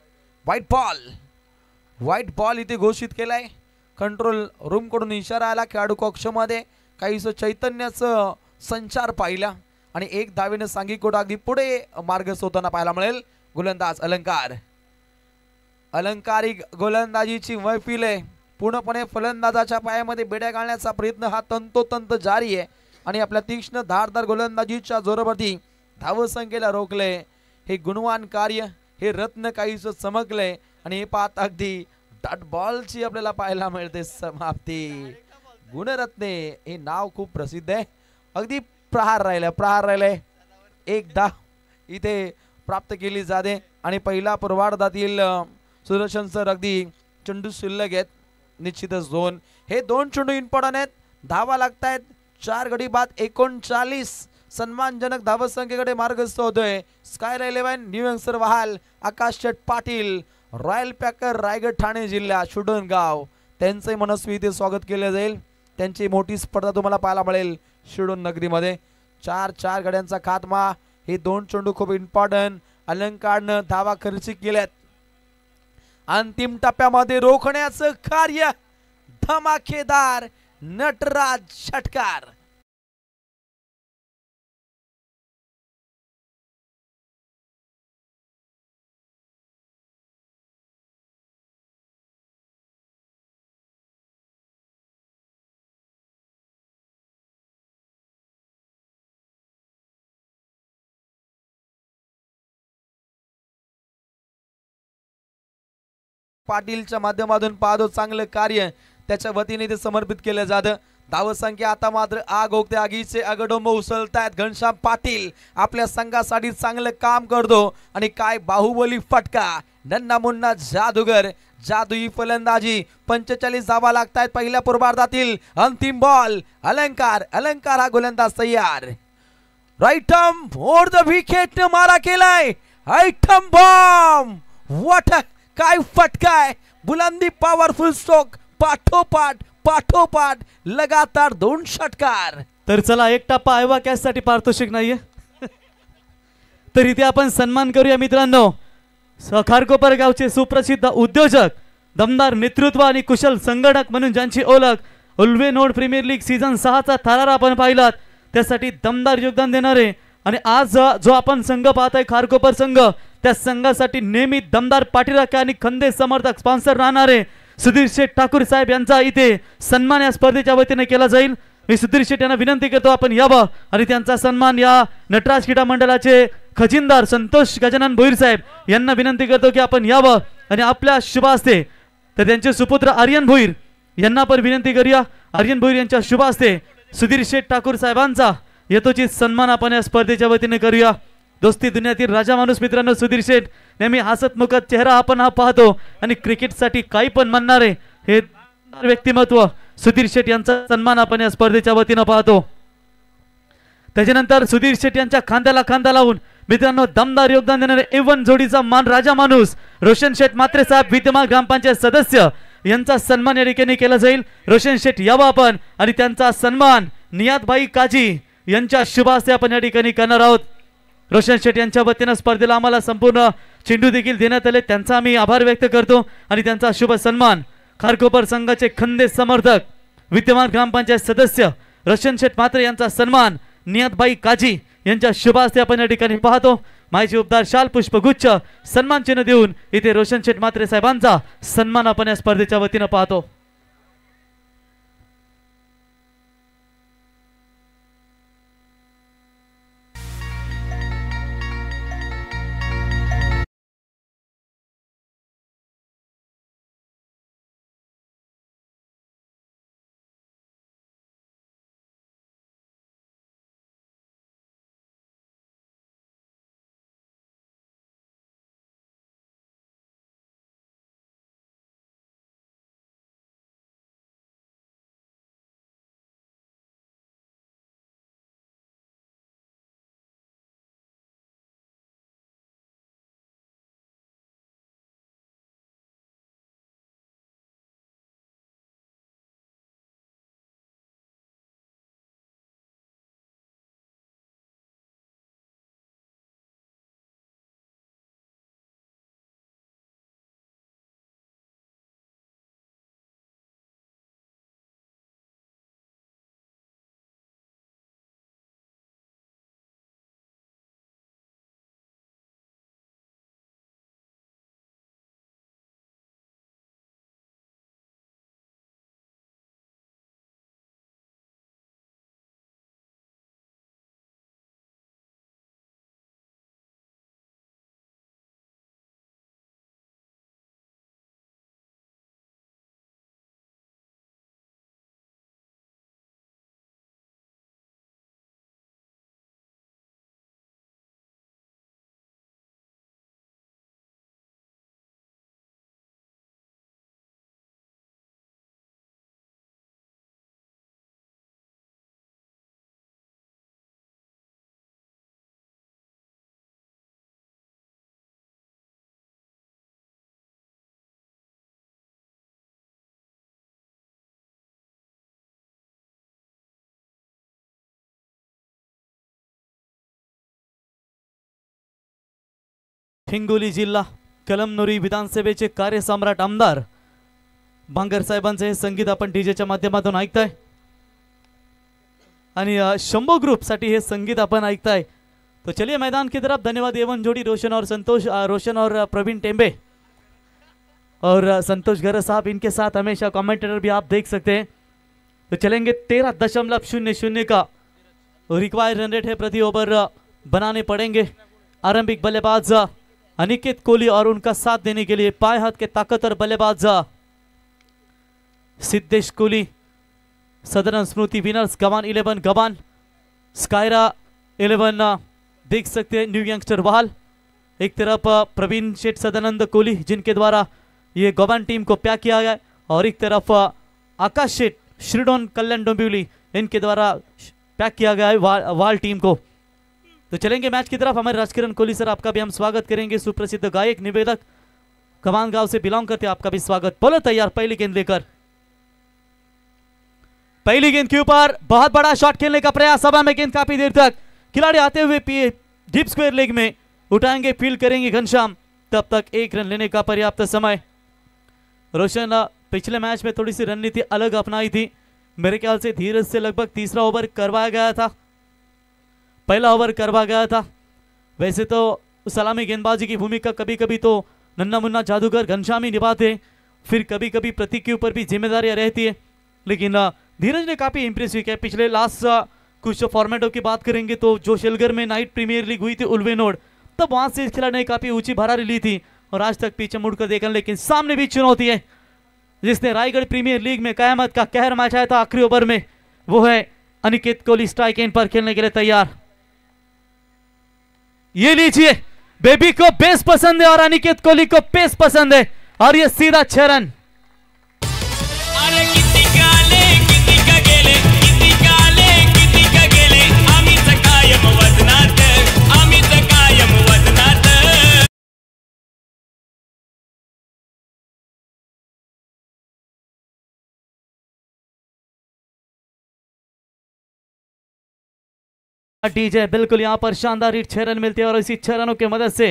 व्हाईट बॉल इथे घोषित केलाय. कंट्रोल रूम कडून इशारा आला. खेळाडू कक्षामध्ये काहीसं चैतन्याचं संचार पाहिला आणि 1 धावेने सांघिक कोटा अगदी पुढे मार्गस्थ होताना पाहायला मिळेल. गोलंदाज अलंकारी गोलंदाजीची मैफिल आहे. पूर्णपणे फलंदाजाच्या पायामध्ये बेड्या घालण्याचा प्रयत्न हा तंतोतंत जारी आहे आणि आपल्या तीक्ष्ण धारदार गोलंदाजीच्या जोरावरती धावसंख्येला रोखले. हे गुणवान कार्य, हे रत्न काहीसं चमकले आणि हे पाहत अगदी डॉट बॉलची आपल्याला पाहायला मिळते समाप्ती. गुणरत्ने हे नाव खूप प्रसिद्ध आहे. अगदी प्रहार राहिलाय. 1 धाव इथे प्राप्त केली जाते आणि पहिला पूर्वार्धातील सुदर्शन सर अगदी चेंडू शिल्लक आहेत. निश्चितच 2 हे 2 चेंडू इम्पॉर्टंट आहेत. धावा लागतायत. 4 गडी बाद 39 सन्मानजनक धावसंख्येकडे मार्गस्थ होतोय. स्कायर 11 न्यू यंगस्टर वहाल, आकाश शेठ पाटील, रॉयल पॅकर रायगड ठाणे जिल्हा शुडनगाव त्यांचे मनस्वी इथे स्वागत केले जाईल. त्यांची मोठी स्पर्धा तुम्हाला पाहायला मिळेल शिरोड नगरीमध्ये. 4 गड्यांचा खात्मा. हे 2 चेंडू खूप इम्पॉर्टंट. अलंकारनं धावा खर्ची केल्यात. अंतिम टप्प्यामध्ये रोखण्याचं कार्य धमाकेदार नटराज षटकार. पाटीलच्या माध्यमातून पाहतो चांगलं कार्य त्याच्या वतीने ते समर्पित केलं जातं. धावसंख्या आता मात्र आग ओकते. आगीचे अगडोंब उसळतायत. घनश्याम पाटील आपल्या संघासाठी चांगलं काम करतो आणि काय बाहुबली फटका. नन्ना मुन्ना जादूगर जादुई फलंदाजी. 45 धावा लागतायत पहिल्या पूर्वार्धातील. अंतिम बॉल. अलंकार हा गोलंदाज तयार. Right arm over the wicket मारा केलाय. Item bomb. व्हॉट काय फटकाय. बुलंदी पॉवरफुल स्ट्रोक. पाठोपाठ लगातार 2 षटकार. तर चला एक टप्पा आयवा कॅश साठी पारितोषिक नाहीये तर इथे आपण सन्मान करूया मित्रांनो. खारकोपर गावचे सुप्रसिद्ध उद्योजक, दमदार नेतृत्व आणि कुशल संगणक म्हणून ज्यांची ओळख उल्वेनोड प्रीमियर लीग सीझन 6 चा थरार आपण पाहिलात त्यासाठी दमदार योगदान देणारे आणि आज जो आपण संघ पाहताय खारकोपर संघ त्या संघासाठी नेहमी दमदार पाठीराखे आणि खंदे समर्थक स्पॉन्सर राहणारे सुधीर शेठ ठाकूर साहेब यांचा इथे सन्मान या स्पर्धेच्या वतीने केला जाईल. मी सुधीर शेठ यांना विनंती करतो आपण यावं आणि त्यांचा सन्मान या नटराज क्रीडा मंडळाचे खजिनदार संतोष गजानन भोईर साहेब यांना विनंती करतो की आपण यावं आणि आपल्या शुभ हस्ते तर त्यांचे सुपुत्र आर्यन भोईर यांना पण विनंती करूया. आर्यन भोईर यांच्या शुभ हस्ते सुधीर शेठ ठाकूर साहेबांचा यथोचित सन्मान आपण या स्पर्धेच्या वतीने करूया. दोस्ती दुनियातील राजा माणूस मित्रांनो सुधीर शेठ नेहमी हसतमुखत चेहरा आपण हा पाहतो आणि क्रिकेटसाठी काही पण म्हणणारे हे व्यक्तिमत्व सुधीर शेठ यांचा सन्मान आपण या स्पर्धेच्या वतीने पाहतो. त्याच्यानंतर सुधीर शेठ यांच्या खांद्याला खांदा लावून मित्रांनो दमदार योगदान देणारे एवन जोडीचा मान राजा माणूस रोशन शेठ म्हात्रे साहेब विद्यमान ग्रामपंचायत सदस्य यांचा सन्मान या ठिकाणी केला जाईल. रोशन शेठ यावा आपण आणि त्यांचा सन्मान नियातभाई काजी यांच्या शुभ हस्ते आपण या ठिकाणी करणार आहोत. रोशन शेठ यांच्या वतीने स्पर्धेला आम्हाला संपूर्ण चेंडू देखील देण्यात आले त्यांचा आम्ही आभार व्यक्त करतो आणि त्यांचा शुभ सन्मान खारकोपर संघाचे खंदे समर्थक विद्यमान ग्रामपंचायत सदस्य रोशन शेठ म्हात्रे यांचा सन्मान नियातबाई काजी यांच्या शुभ हस्ते आपण या ठिकाणी पाहतो. माहिती उपदार शाल पुष्पगुच्छ सन्मान चिन्ह देऊन इथे रोशन शेठ म्हात्रे साहेबांचा सन्मान आपण या स्पर्धेच्या वतीने पाहतो. हिंगोली जिल्हा कलमनुरी विधानसभेचे कार्यसम्राट आमदार बांगर साहेबांचे हे संगीत आपण डीजेच्या माध्यमातून ऐकताय आणि शंभो ग्रुप साठी हे संगीत अपन ऐकताय। तो चलिए मैदान की तरफ। धन्यवाद एवन जोड़ी रोशन और संतोष, रोशन और प्रवीण टेम्बे और संतोष घर साहब, इनके साथ हमेशा कमेंटेटर भी आप देख सकते हैं। तो चलेंगे 13.00 का रिक्वायर रन रेट है, प्रति ओवर बनाने पड़ेंगे। आरंभिक बल्लेबाज अनिकेत कोहली और उनका साथ देने के लिए पाए हाथ के ताकतवर बल्लेबाज सिद्धेश कोहली। सदरन स्मृति विनर्स गवान 11 गवान, स्कायरा 11 देख सकते हैं न्यू यंगस्टर वाल। एक तरफ प्रवीण शेठ सदानंद कोहली जिनके द्वारा ये गवान टीम को पैक किया गया, और एक तरफ आकाश शेठ श्रीडोन कल्याण डोंबिवली इनके द्वारा पैक किया गया है वाल टीम को। तो चलेंगे मैच की तरफ। हमारे राजकिरण कोहली सर, आपका भी हम स्वागत करेंगे। सुप्रसिद्ध गायक निवेदक कमान गांव से बिलोंग करते, आपका भी स्वागत। बोलो तैयार, पहली गेंद लेकर। पहली गेंद के ऊपर बहुत बड़ा शॉट खेलने का प्रयास, सभा में गेंद काफी देर तक खिलाड़ी आते हुए डीप स्क्वायर लेग में उठाएंगे, फील्ड करेंगे घनश्याम, तब तक 1 रन लेने का पर्याप्त समय। रोशन पिछले मैच में थोड़ी सी रणनीति अलग अपनाई थी, मेरे ख्याल से धीरज से लगभग तीसरा ओवर करवाया गया था, पहला ओवर करवा गया था। वैसे तो सलामी गेंदबाजी की भूमिका कभी कभी तो नन्ना मुन्ना जादूगर घनश्याम ही निभाते, फिर कभी कभी प्रतीक के ऊपर भी जिम्मेदारियां रहती है, लेकिन धीरज ने काफी इंप्रेसिव किया। पिछले लास्ट कुछ फॉर्मेटों की बात करेंगे तो जो शेलगर में नाइट प्रीमियर लीग हुई थी उल्वेनोड, तब वहां से इस खिलाड़ी ने काफी ऊंची भरारी ली थी और आज तक पीछे मुड़कर देखा, लेकिन सामने भी चुनौती है जिसने रायगढ़ प्रीमियर लीग में कयामत का कहर मचाया था आखिरी ओवर में, वो है अनिकेत कोहली। स्ट्राइक एंड पर खेलने के लिए तैयार। ये लीजिए, बेबी को बेस पसंद है और अनिकेत कोहली को पेस पसंद है, और ये सीधा 6 रन। डीजे बिल्कुल यहां पर शानदार हिट, 6 रन मिलते हैं और इसी 6 रनों के मदद से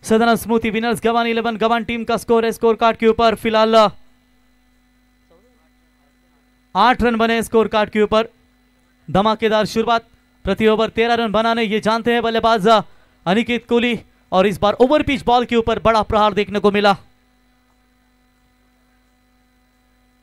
सदन स्मृति विनर्स गवान 11 गवान टीम का स्कोर है। स्कोर कार्ड के ऊपर फिलहाल 8 रन बने स्कोर कार्ड के ऊपर। धमाकेदार शुरुआत, प्रति ओवर 13 रन बनाने ये जानते हैं बल्लेबाज अनिकेत कोहली, और इस बार ओवर पिच बॉल के ऊपर बड़ा प्रहार देखने को मिला,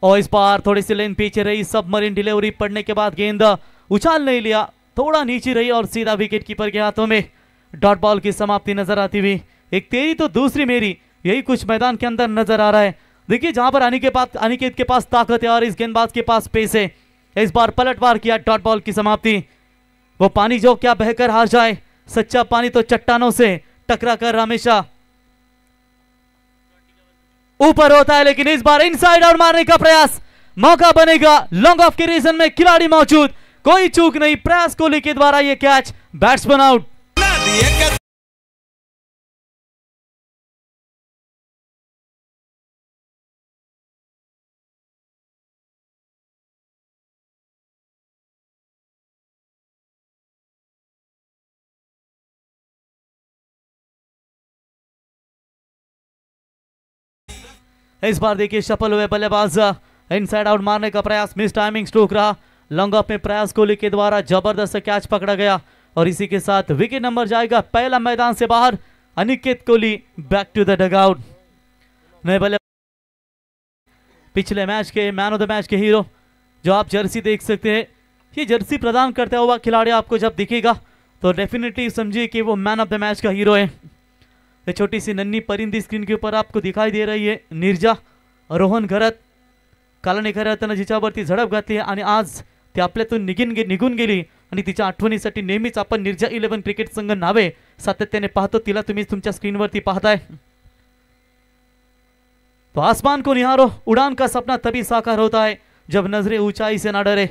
और इस बार थोड़ी सी लेन पीछे रही, सबमरीन डिलीवरी पड़ने के बाद गेंद उछाल नहीं लिया, थोड़ा नीचे रही और सीधा विकेट कीपर के हाथों में डॉट बॉल की समाप्ति नजर आती हुई। एक तेरी तो दूसरी मेरी, यही कुछ मैदान के अंदर नजर आ रहा है। देखिए जहां पर अनिकेत के पास ताकत है और इस गेंदबाज के पास पेस है, इस बार पलटवार किया, डॉट बॉल की समाप्ति। वो पानी जो क्या बहकर हार जाए, सच्चा पानी तो चट्टानों से टकरा कर हमेशा ऊपर होता है, लेकिन इस बार इनसाइड आउट मारने का प्रयास, मौका बनेगा। लॉन्ग ऑफ के रीजन में खिलाड़ी मौजूद, कोई चूक नहीं, प्रयास कोहली के द्वारा यह कैच, बैट्समैन आउट। इस बार देखिए सफल हुए बल्लेबाज, इनसाइड आउट मारने का प्रयास, मिस टाइमिंग स्ट्रोक रहा। लॉन्ग ऑफ में प्रयास कोहली के द्वारा जबरदस्त कैच पकड़ा गया, और इसी के साथ विकेट नंबर जाएगा पहला मैदान से बाहर। Aniket Kohli back to the dugout. नए बल्ले पिछले मैच के मैन ऑफ द मैच के हीरो, जो आप जर्सी देख सकते हैं, ये जर्सी प्रदान करता हुआ खिलाड़ी आपको जब दिखेगा तो डेफिनेटली समझिए कि वो मैन ऑफ द मैच का हीरो है। ये छोटी सी नन्ही परिंदी स्क्रीन के ऊपर आपको दिखाई दे रही है, निर्जा रोहन घरत कालाने घरातनं जिच्यावरती झडप घातली आणि आज ती आपल्यातून निघून गेली, आणि तिच्या आठवणीसाठी नेहमीच आपण निर्जा 11 क्रिकेट संघ नावे सातत्याने पाहतो, तिला तुम्ही तुमच्या स्क्रीनवरती पाहताय। तो आसमान को निहारो, उड़ान का सपना तभी साकार होता है जब नजरें ऊंचाई से ना डरे।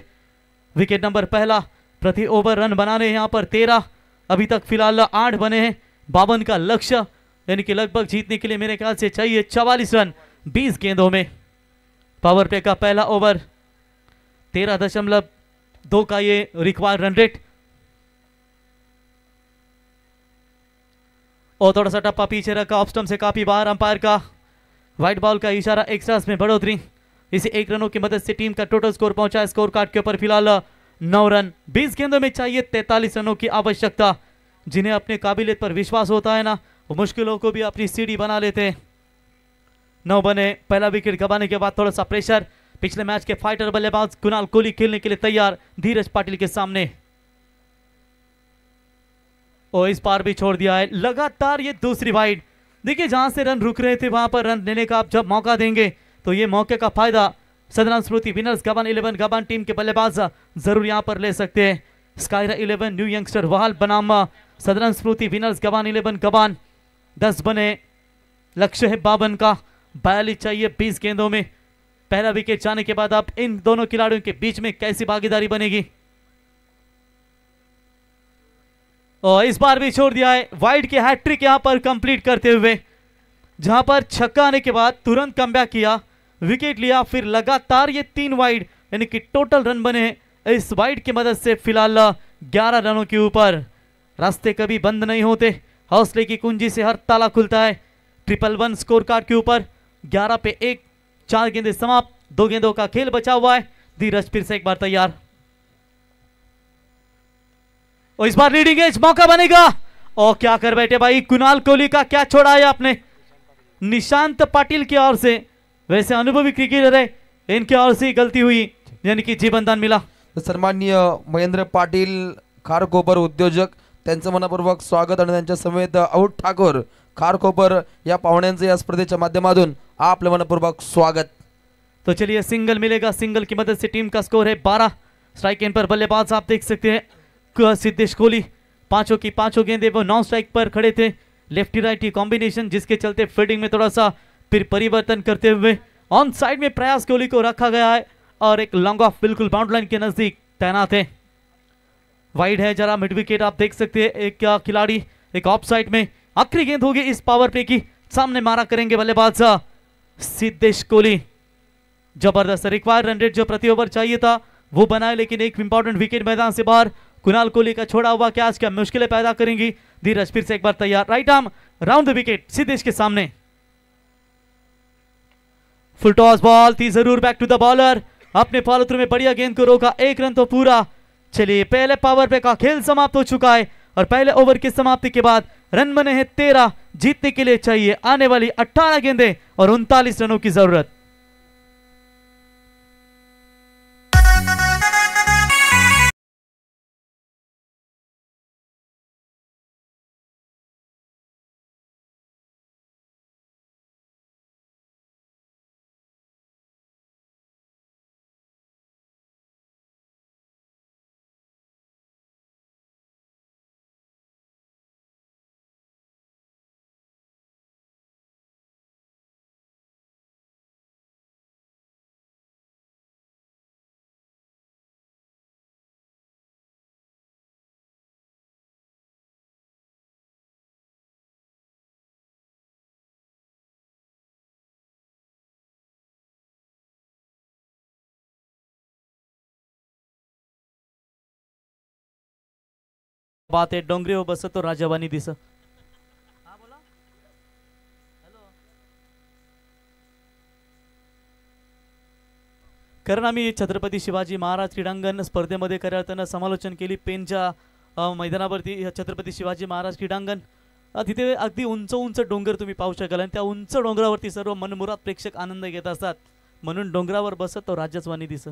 विकेट नंबर पहला, प्रति ओवर रन बनाने यहाँ पर 13, अभी तक फिलहाल 8 बने हैं, 52 का लक्ष्य, यानी कि लगभग जीतने के लिए मेरे ख्याल से चाहिए 44 रन 20 गेंदों में। पावर प्ले का पहला ओवर, 13.2 का ये रिक्वायर्ड रन रेट। और थोड़ा सा टप्पा पीछे रखा, ऑफ स्टंप से काफी बाहर, अंपायर का व्हाइट बॉल का इशारा, एक्स्ट्रास में बढ़ोतरी। इसी 1 रनों की मदद से टीम का टोटल स्कोर पहुंचा स्कोर कार्ड के ऊपर फिलहाल 9 रन। 20 गेंदों में चाहिए 43 रनों की आवश्यकता। जिन्हें अपने काबिलियत पर विश्वास होता है ना, वो मुश्किलों को भी अपनी सीढ़ी बना लेते हैं। 9 बने, पहला विकेट गंवाने के बाद थोड़ा सा प्रेशर। पिछले मैच के फाइटर बल्लेबाज कुणाल कोहली खेलने के लिए तैयार धीरज पाटिल के सामने, और इस पार भी छोड़ दिया है। लगातार ये दूसरी वाइड। देखिए जहां से रन रुक रहे थे वहां पर रन लेने का आप जब मौका देंगे तो ये मौके का फायदा सदरन स्मृति विनर्स गबन 11 गबन टीम के बल्लेबाज जरूर यहां पर ले सकते हैं। स्कायरा 11 न्यू यंगस्टर वहाल बनाम सदरन स्मृति विनर्स गबन 11 गबन। 10 बने, लक्ष्य है 52 का, 42 चाहिए 20 गेंदों में। पहला विकेट जाने के बाद अब इन दोनों खिलाड़ियों के बीच में कैसी भागीदारी बनेगी, और इस बार भी छोड़ दिया है। वाइड के हैट्रिक यहां पर कंप्लीट करते हुए, जहां पर छक्का आने के बाद तुरंत कमबैक किया, विकेट लिया, फिर लगातार ये 3 वाइड, यानी कि टोटल रन बने इस वाइड की मदद से फिलहाल 11 रनों के ऊपर। रास्ते कभी बंद नहीं होते, हौसले की कुंजी से हर ताला खुलता है। 111 स्कोर कार्ड के ऊपर 11 पे 1, 4 गेंदे समाप्त, 2 गेंदों का खेल बचा हुआ है। धीरज फिर से एक बार तैयार, और इस बार लीडिंग एज मौका बनेगा, और क्या कर बैठे भाई, कुणाल कोहली का क्या छोड़ा है आपने। निशांत पाटिल की ओर से, वैसे अनुभवी क्रिकेटर है, इनकी ओर से गलती हुई, यानी कि जीवनदान मिला। सन्माननीय महेंद्र पाटील खारकोपर उद्योजक, त्यांचं मनपूर्वक स्वागत आणि त्यांच्या समेत आऊट ठाकूर खारकोपर या पाहुण्यांचे या स्पर्धेच्या माध्यमातून आपलं मनपूर्वक स्वागत। तो चलिए सिंगल मिलेगा, सिंगल की मदद से टीम का स्कोर है 12। स्ट्राइक एंड पर बल्लेबाज आप देख सकते हैं सिद्धेश कोहली, पांचों की पांचों गेंदे वो 9 स्ट्राइक पर खड़े थे। लेफ्टी राइटी कॉम्बिनेशन, जिसके चलते फील्डिंग में थोड़ा सा फिर परिवर्तन करते हुए ऑन साइड में प्रयास कोहली को रखा गया है, और एक लॉन्ग ऑफ बिल्कुल बाउंड्री लाइन के नजदीक तैनात है। वाइड है जरा मिड विकेट आप देख सकते हैं, एक खिलाड़ी एक ऑफ साइड में। आखिरी गेंद होगी इस पावर प्ले की, सामने मारा करेंगे बल्लेबाज सिद्धेश कोहली। जबरदस्त रिक्वायर्ड रन रेट जो प्रति ओवर चाहिए था वो बनाए, लेकिन एक इंपॉर्टेंट विकेट मैदान से बाहर। कुणाल कोहली का छोड़ा हुआ कैच क्या मुश्किलें पैदा करेंगी। धीरज फिर से एक बार तैयार, right arm round the wicket Siddhesh के सामने। फुल टॉस बॉल थी जरूर, बैक टू द बॉलर, अपने फॉलो थ्रू में बढ़िया गेंद को रोका, 1 रन तो पूरा। चलिए पहले पावर प्ले का खेल समाप्त हो चुका है, और पहले ओवर की समाप्ति के बाद रन बने हैं 13। जीतने के लिए चाहिए आने वाली 18 गेंदें और 39 रनों की जरूरत। बात आहे डोंगरी हो बसतो राजावानी दिस। कारण आम्ही छत्रपती शिवाजी महाराज क्रीडांगण स्पर्धेमध्ये खऱ्या अर्थानं समालोचन केली पेनच्या मैदानावरती। छत्रपती शिवाजी महाराज क्रीडांगण तिथे अगदी उंच उंच डोंगर तुम्ही पाहू शकाल, आणि त्या उंच डोंगरावरती सर्व मनमुराद प्रेक्षक आनंद घेत असतात, म्हणून डोंगरावर बसत तो राजस्वानी दिस।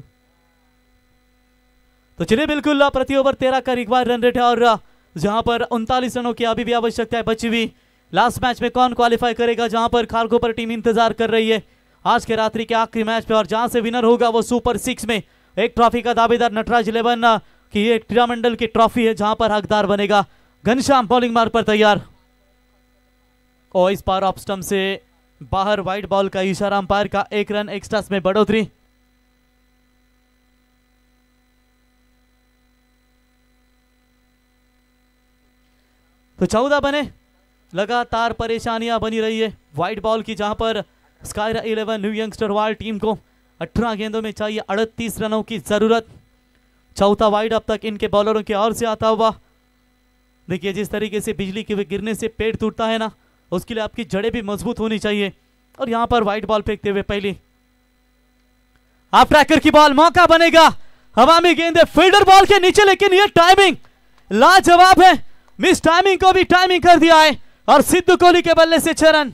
तो चलिए बिल्कुल प्रति ओवर 13 का रिक्वायर्ड रन रेट है, और जहां पर 39 रनों की अभी भी आवश्यकता है बची हुई। लास्ट मैच में कौन क्वालिफाई करेगा, जहां पर खारकोपर टीम इंतजार कर रही है आज के रात्रि के आखिरी मैच पे, और जहां से विनर होगा वो सुपर 6 में एक ट्रॉफी का दावेदार नटराज 11 की ये क्रीड़ा मंडल की ट्रॉफी है, जहां पर हकदार बनेगा। घनश्याम बॉलिंग मार्ग पर तैयार, और इस बार ऑफ स्टंप से बाहर वाइड बॉल का इशारा, अंपायर का 1 रन एक्स्ट्रास में बढ़ोतरी। तो 14 बने, लगातार परेशानियां बनी रही है वाइड बॉल की, जहां पर स्कायरा 11 न्यू यंगस्टर वाल टीम को 18 गेंदों में चाहिए 38 रनों की जरूरत। चौथा वाइड अब तक इनके बॉलरों की ओर से आता हुआ देखिए जिस तरीके से बिजली के गिरने से पेड़ टूटता है ना, उसके लिए आपकी जड़ें भी मजबूत होनी चाहिए। और यहाँ पर वाइट बॉल फेंकते हुए पहली हाफ ट्रैकर की बॉल, मौका बनेगा, हवा में गेंद है फील्डर बॉल के नीचे, लेकिन ये टाइमिंग लाजवाब है, मिस टाइमिंग को भी टाइमिंग कर दिया है और सिद्धू कोहली के बल्ले से 6 रन।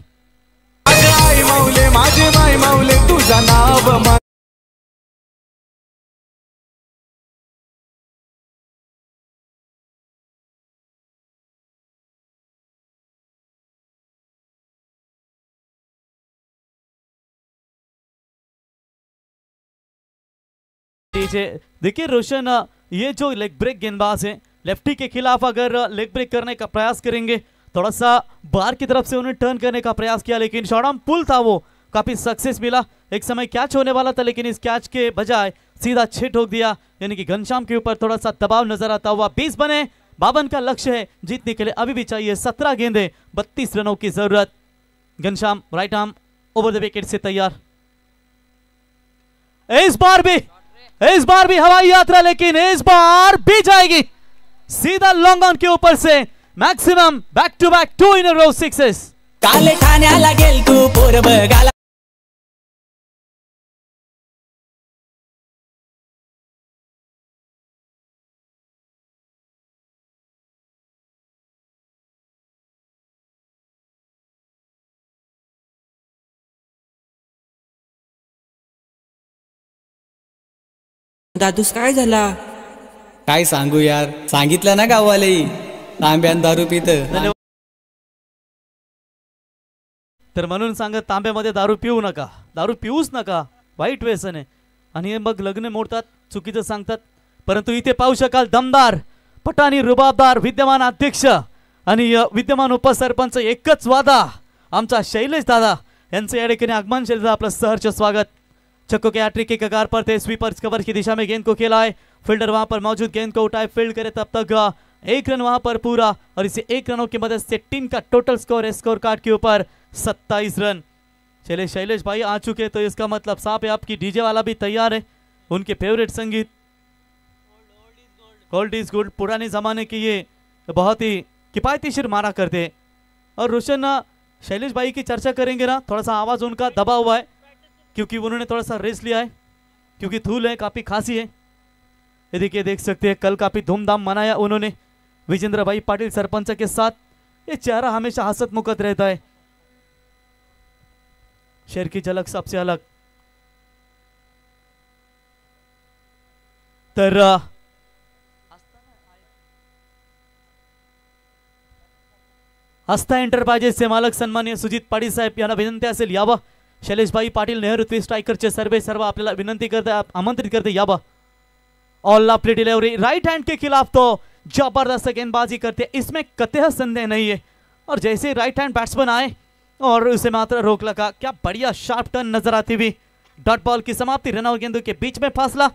देखिए रोशन, ये जो लेग ब्रेक गेंदबाज है लेफ्टी के खिलाफ अगर लेग ब्रेक करने का प्रयास करेंगे, थोड़ा सा बाहर की तरफ से उन्हें टर्न करने का प्रयास किया, लेकिन शॉर्ट आर्म पुल था वो काफी सक्सेस मिला। एक समय कैच होने वाला था, लेकिन इस कैच के बजाय सीधा 6 ठोक दिया, यानी कि घनश्याम के ऊपर थोड़ा सा दबाव नजर आता हुआ। 20 बने, 52 का लक्ष्य है, जीतने के लिए अभी भी चाहिए 17 गेंदे, 32 रनों की जरूरत। Ghanshyam right arm over the wicket से तैयार। इस बार भी हवाई यात्रा, लेकिन इस बार भी जाएगी सीधा लॉन्ग ऑन के ऊपर से, maximum back to back 2 in a row sixes. काले ठाण्याला गेल तू पोर बघायला, दादूस काय झाला? काय सांगू यार, सांगितलं ना गाववाले तांब्यान दारू पित। तर म्हणून सांगत तांब्यामध्ये दारू पिऊ नका, दारू पिऊच नका, वाईट व्यसन आहे। आणि मग लग्न मोडतात, चुकीचं सांगतात। परंतु इथे पाहू शकाल दमदार पटाणी रुबाबदार विद्यमान अध्यक्ष आणि विद्यमान उपसरपंच एकच वादा, आमचा शैलेश दादा यांचे या ठिकाणी आगमन शैलेश आपलं सहर्ष स्वागत। छक्कों के हैट्रिक के कगार पर थे, स्वीपर्स कवर की दिशा में गेंद को खेला है, फील्डर वहां पर मौजूद, गेंद को उठाए, फील्ड करे, तब तक 1 रन वहां पर पूरा, और इसे 1 रनों की मदद से टीम का टोटल स्कोर है स्कोर कार्ड के ऊपर 27 रन। चले शैलेश भाई आ चुके, तो इसका मतलब साफ है आपकी डीजे वाला भी तैयार है, उनके फेवरेट संगीत गोल्ड इज गुड, पुराने जमाने की ये बहुत ही किफायतीशीर माना करते। और रोशन शैलेश भाई की चर्चा करेंगे ना, थोड़ा सा आवाज उनका दबा हुआ है क्योंकि उन्होंने थोड़ा सा रेस्ट लिया है, क्योंकि धूल है, काफी खांसी है। ये देखिए, देख सकते हैं कल काफी धूमधाम मनाया उन्होंने विजेंद्र भाई पाटिल सरपंच के साथ। ये चेहरा हमेशा हंसत मुखत रहता है, शेर की झलक सबसे अलग। तर आस्था एंटरप्राइजेसचे मालक सन्माननीय सुजित पाटील साहेब यांना विनंती असेल यावा। शैलेश भाई पाटिल नेहरू स्ट्राइकरचे सर्व आपल्याला विनंती करते, आमंत्रित करते यावा। All play delivery right hand के खिलाफ तो जबरदस्त गेंदबाजी करते, इसमें कतई संदेह नहीं है। और जैसे राइट हैंड बैट्समैन आए और उसे मात्र रोक लगा, क्या बढ़िया शार्प टर्न नजर आती हुई। डॉट बॉल की समाप्ति, रन और गेंदों के बीच में फासला,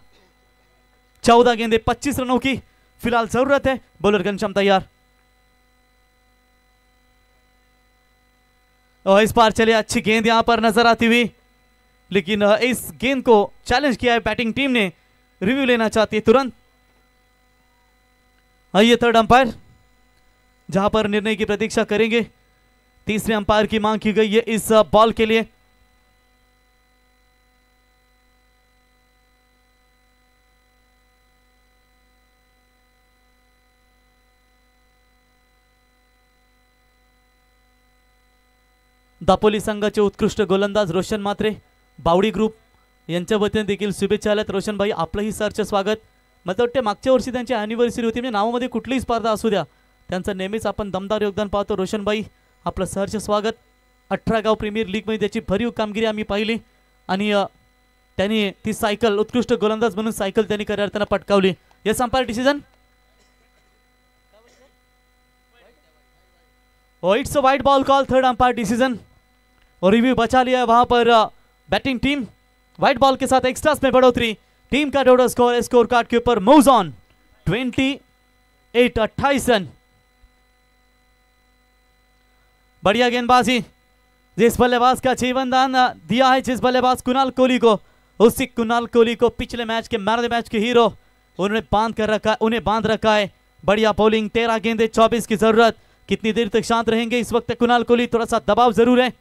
14 गेंदे 25 रनों की फिलहाल जरूरत है। बॉलर घनश्याम तैयार, और इस बार चले अच्छी गेंद यहां पर नजर आती हुई, लेकिन इस गेंद को चैलेंज किया है बैटिंग टीम ने, रिव्यू लेना चाहती है तुरंत। आइए थर्ड अंपायर, जहां पर निर्णय की प्रतीक्षा करेंगे। तीसरे अंपायर की मांग की गई है इस बॉल के लिए। दापोली संघाचे उत्कृष्ट गोलंदाज रोशन मात्रे, बावडी ग्रुप यांच्या वतीने देखील शुभेच्छा आल्यात। रोशन भाई आपलंही सरच स्वागत। मला वाटते मागच्या वर्षी त्यांची अॅनिव्हर्सरी होती, म्हणजे नावामध्ये कुठलीही स्पर्धा असू द्या, त्यांचं नेहमीच आपण दमदार योगदान पाहतो। रोशन भाई आपलं सहर्ष स्वागत। 18 गाव प्रीमियर लीग मध्ये त्याची भरीव कामगिरी आम्ही पाहिली, आणि त्यांनी ती सायकल उत्कृष्ट गोलंदाज म्हणून सायकल त्यांनी खऱ्या पटकावली। Yes umpire decision, oh it's a wide ball call, third umpire decision, और रिव्यू बचा लिया है वहां पर बैटिंग टीम। वाइड बॉल के साथ एक्स्ट्रास में बढ़ोतरी, टीम का टोटल स्कोर स्कोर कार्ड के ऊपर मूव्स ऑन 28 रन। बढ़िया गेंदबाजी, जिस बल्लेबाज का जीवनदान दिया है, जिस बल्लेबाज कुणाल कोहली को, उसी कुणाल कोहली को पिछले मैच के मैन ऑफ द मैच के हीरो उन्होंने बांध कर रखा है, उन्हें बांध रखा है। बढ़िया बॉलिंग, 13 गेंदे 24 की जरूरत। कितनी देर तक शांत रहेंगे इस वक्त कुणाल कोहली, थोड़ा सा दबाव जरूर है।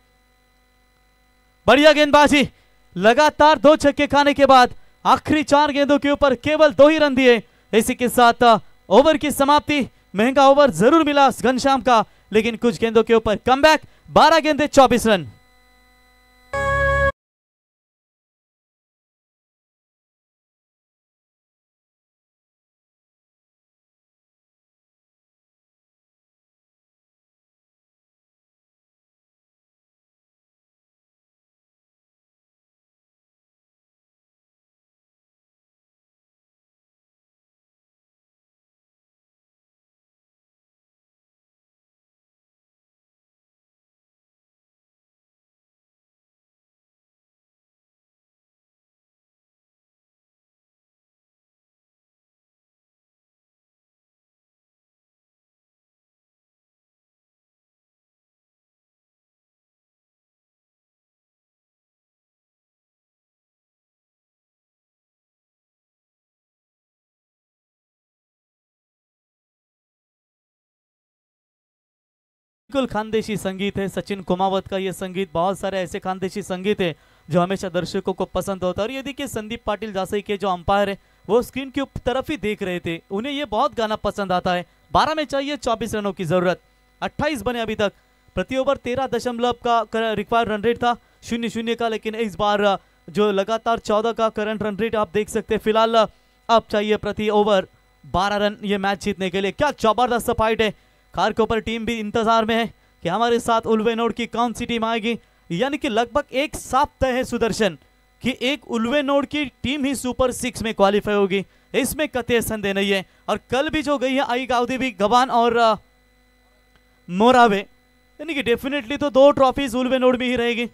बढ़िया गेंदबाजी, लगातार 2 छक्के खाने के बाद आखिरी 4 गेंदों के ऊपर केवल 2 ही रन दिए। इसी के साथ ओवर की समाप्ति। महंगा ओवर जरूर मिला घनश्याम का, लेकिन कुछ गेंदों के ऊपर कमबैक। 12 गेंदे 24 रन। बिल्कुल खानदेशी संगीत है सचिन कुमावत का। ये संगीत, बहुत सारे ऐसे खानदेशी संगीत है जो हमेशा दर्शकों को पसंद होता है। और ये देखिए संदीप पाटिल जासई के जो अंपायर है वो स्क्रीन के तरफ ही देख रहे थे, उन्हें ये बहुत गाना पसंद आता है। 12 में चाहिए 24 रनों की जरूरत। 28 बने अभी तक। प्रति ओवर 13 का रिक्वायर्ड रन रेट था, 0-0 का, लेकिन इस बार जो लगातार 14 का करंट रन रेट आप देख सकते हैं। फिलहाल अब चाहिए प्रति ओवर 12 रन ये मैच जीतने के लिए। क्या जबरदस्त फाइट है। खारकोपर टीम भी इंतजार में है कि हमारे साथ उल्वेनोड की कौन सी टीम आएगी। यानी कि लगभग एक साफ तय है सुदर्शन कि एक उल्वेनोड की टीम ही सुपर 6 में क्वालिफाई होगी, इसमें कतई संदेह नहीं है। और कल भी जो गई है आई गाउदी भी, गवान और मोरावे, यानी कि डेफिनेटली तो 2 ट्रॉफीज उल्वेनोड में ही रहेगी।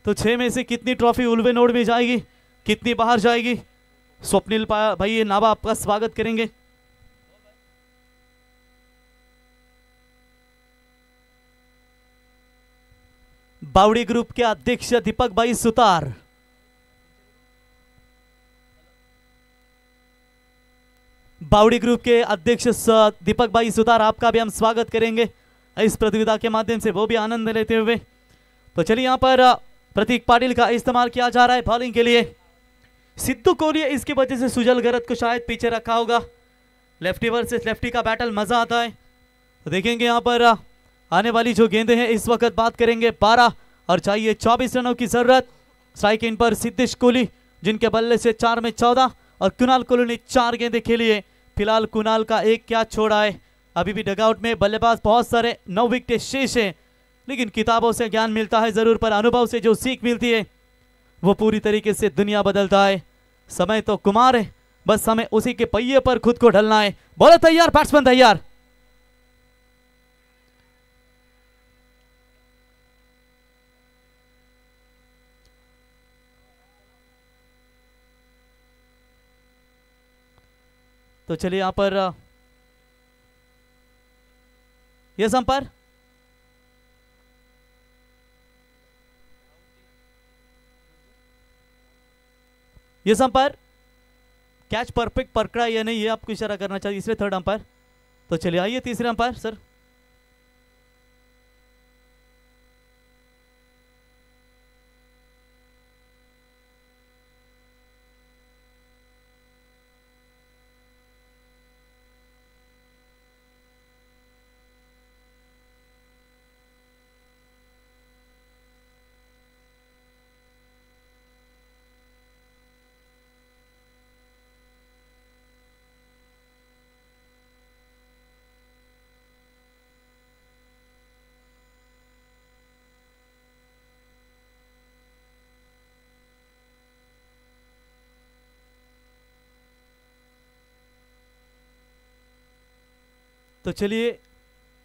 तो 6 में से कितनी ट्रॉफी उल्वेनोड में जाएगी, कितनी बाहर जाएगी। स्वप्निल भाई नाबा आपका स्वागत करेंगे। बावड़ी ग्रुप के अध्यक्ष दीपक भाई सुतार, बावड़ी ग्रुप के अध्यक्ष दीपक भाई सुतार, आपका भी हम स्वागत करेंगे इस प्रतियोगिता के माध्यम से, वो भी आनंद लेते हुए। तो चलिए यहाँ पर प्रतीक पाटिल का इस्तेमाल किया जा रहा है बॉलिंग के लिए। सिद्धू कोहली इसकी वजह से सुजल गरत को शायद पीछे रखा होगा। लेफ्टी वर्सेस लेफ्टी का बैटल मजा आता है। तो देखेंगे यहाँ पर आने वाली जो गेंदें हैं इस वक्त बात करेंगे। 12 और चाहिए 24 रनों की जरूरत। स्ट्राइक इन पर सिद्धेश कोहली, जिनके बल्ले से 4 में 14 और कुणाल कोहली ने 4 गेंदें खेली है। फिलहाल कुणाल का एक कैच छोड़ा है। अभी भी डगआउट में बल्लेबाज बहुत सारे 9 विकेट शेष है, लेकिन किताबों से ज्ञान मिलता है जरूर, पर अनुभव से जो सीख मिलती है वो पूरी तरीके से दुनिया बदलता है। समय तो कुमार है, बस हमें उसी के पहिए पर खुद को ढलना है। बॉलर तैयार, बैट्समैन तैयार। तो चलिए यहां पर yes umpire, yes umpire, catch perfect पकड़ा या नहीं ये आपको इशारा करना चाहिए, इसलिए थर्ड अंपायर। तो चलिए आइए तीसरे अंपायर सर। तो चलिए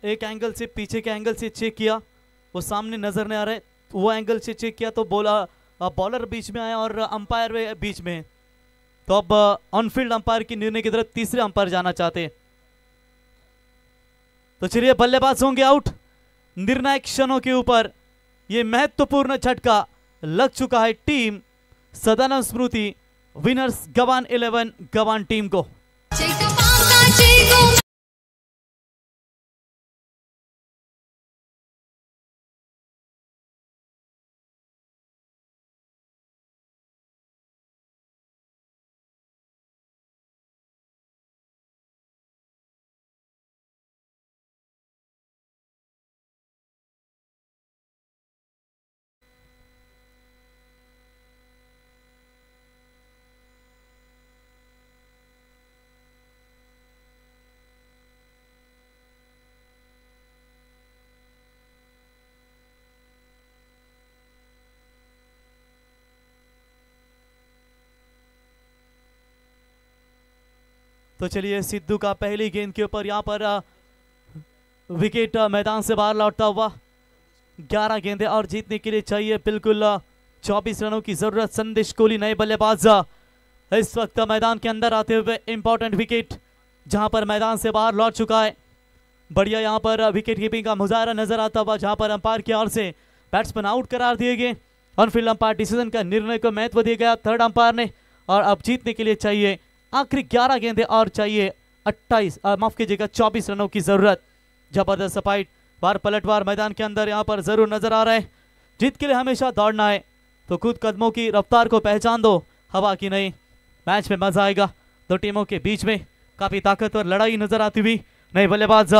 एक एंगल से, पीछे के एंगल से चेक किया, वो सामने नजर नहीं आ रहा है, वो एंगल से चेक किया तो बॉलर बीच में आया और अंपायर बीच में। तो अब ऑनफील्ड अंपायर की निर्णय की तरफ तीसरे अंपायर जाना चाहते हैं। तो चलिए बल्लेबाज होंगे आउट। निर्णायक क्षणों के ऊपर ये महत्वपूर्ण झटका लग चुका है टीम सदानंद स्मृति विनर्स गवान 11 गवान टीम को। तो चलिए सिद्धू का पहली गेंद के ऊपर यहाँ पर विकेट मैदान से बाहर लौटता हुआ। 11 गेंदें और जीतने के लिए चाहिए बिल्कुल 24 रनों की जरूरत। संदेश कोहली नए बल्लेबाज इस वक्त मैदान के अंदर आते हुए इंपॉर्टेंट विकेट जहां पर मैदान से बाहर लौट चुका है। बढ़िया यहां पर विकेट कीपिंग का मुजाहरा नजर आता हुआ, जहां पर अंपायर की ओर से बैट्समैन आउट करार दिए गए। ऑन फील्ड अंपायर डिसीजन का निर्णय को महत्व दिया गया थर्ड अंपायर ने। और अब जीतने के लिए चाहिए आखिरी 11 गेंदें और चाहिए 24 रनों की जरूरत। जबरदस्त फाइट, बार पलटवार मैदान के अंदर यहां पर जरूर नजर आ रहा है। जीत के लिए हमेशा दौड़ना है तो खुद कदमों की रफ्तार को पहचान दो, हवा की नहीं। मैच में मजा आएगा। दो टीमों के बीच में काफी ताकतवर लड़ाई नजर आती हुई। नए बल्लेबाज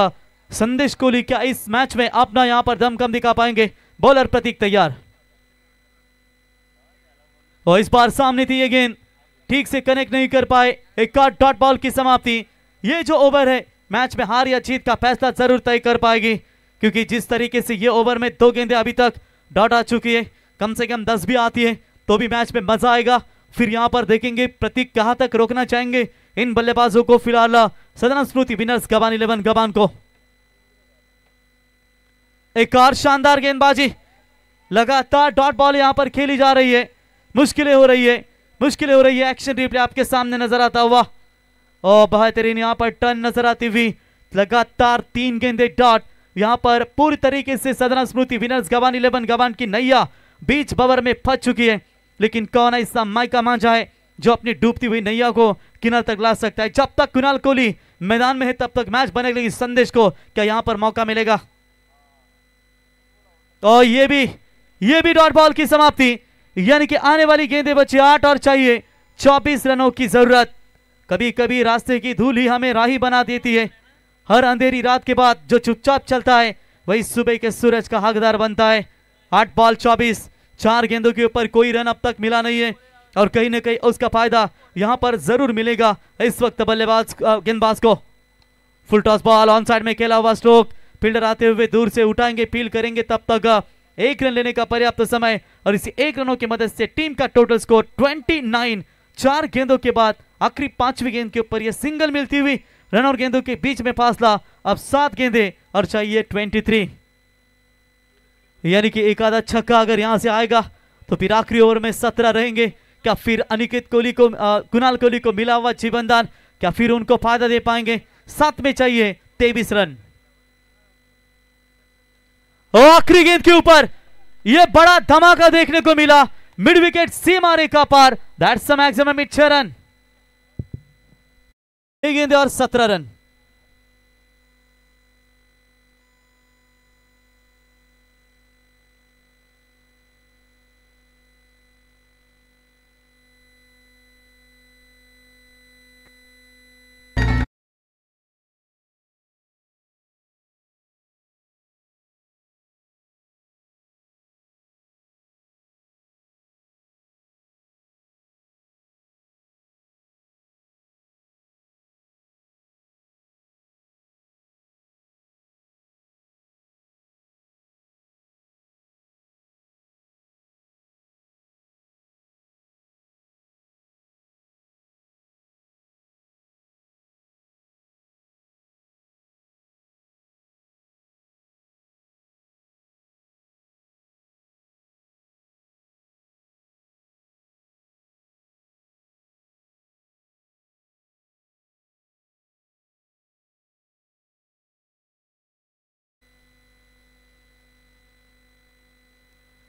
संदेश कोहली क्या इस मैच में अपना यहां पर दमखम दिखा पाएंगे? बॉलर प्रतीक तैयार और इस बार सामने थी ये गेंद, ठीक से कनेक्ट नहीं कर पाए। एक डॉट बॉल की समाप्ति। ये जो ओवर है मैच में हार या जीत का फैसला जरूर तय कर पाएगी, क्योंकि जिस तरीके से ये ओवर में 2 गेंदें अभी तक डॉट आ चुकी है, कम से कम 10 भी आती है तो भी मैच में मजा आएगा। फिर यहां पर देखेंगे प्रतीक कहां तक रोकना चाहेंगे इन बल्लेबाजों को। फिलहाल सदन स्मृति विनर्स गवान 11 गवान को। एक और शानदार गेंदबाजी, लगातार डॉट बॉल यहां पर खेली जा रही है। मुश्किलें हो रही है। एक्शन रिप्ले आपके सामने नजर आता हुआ और बेहतरीन यहां पर टर्न नजर आती हुई। लगातार 3 गेंदे डॉट। यहां पर पूरी तरीके से सदन स्मृति विनर्स गवान 11 गवान की नैया बीच बवर में फंस चुकी है, लेकिन कौन ऐसा माइका मांझा है जो अपनी डूबती हुई नैया को किनारे तक ला सकता है? जब तक कुणाल कोहली मैदान में है तब तक मैच बनेगी। संदेश को क्या यहां पर मौका मिलेगा? और ये भी डॉट बॉल की समाप्ति, यानी कि आने वाली गेंदें बची 8 और चाहिए 24 रनों की जरूरत। कभी कभी रास्ते की धूल ही हमें राही बना देती है। हर अंधेरी रात के बाद जो चुपचाप चलता है वही सुबह के सूरज का हकदार बनता है। 8 बॉल 24, 4 गेंदों के ऊपर कोई रन अब तक मिला नहीं है और कहीं ना कहीं उसका फायदा यहां पर जरूर मिलेगा इस वक्त गेंदबाज को। Full toss ball on side में खेला हुआ स्ट्रोक, फील्डर आते हुए दूर से उठाएंगे, फील्ड करेंगे, तब तक 1 रन लेने का पर्याप्त समय और इसी 1 रनों की मदद से टीम का टोटल स्कोर 29। 4 गेंदों के बाद आखिरी 5वीं गेंद के ऊपर यह सिंगल मिलती हुई। रन और गेंदों के बीच में फासला अब 7 गेंदें और चाहिए 23, यानी कि एक आधा छक्का अगर यहां से आएगा तो फिर आखिरी ओवर में 17 रहेंगे। क्या फिर अनिकेत कोहली को कुणाल कोहली को मिला हुआ जीवनदान, क्या फिर उनको फायदा दे पाएंगे? 7 में चाहिए 23 रन। आखिरी गेंद के ऊपर यह बड़ा धमाका देखने को मिला, मिड विकेट सीमा रेखा पार। That's the maximum 6 run. 1 गेंद और 17 रन।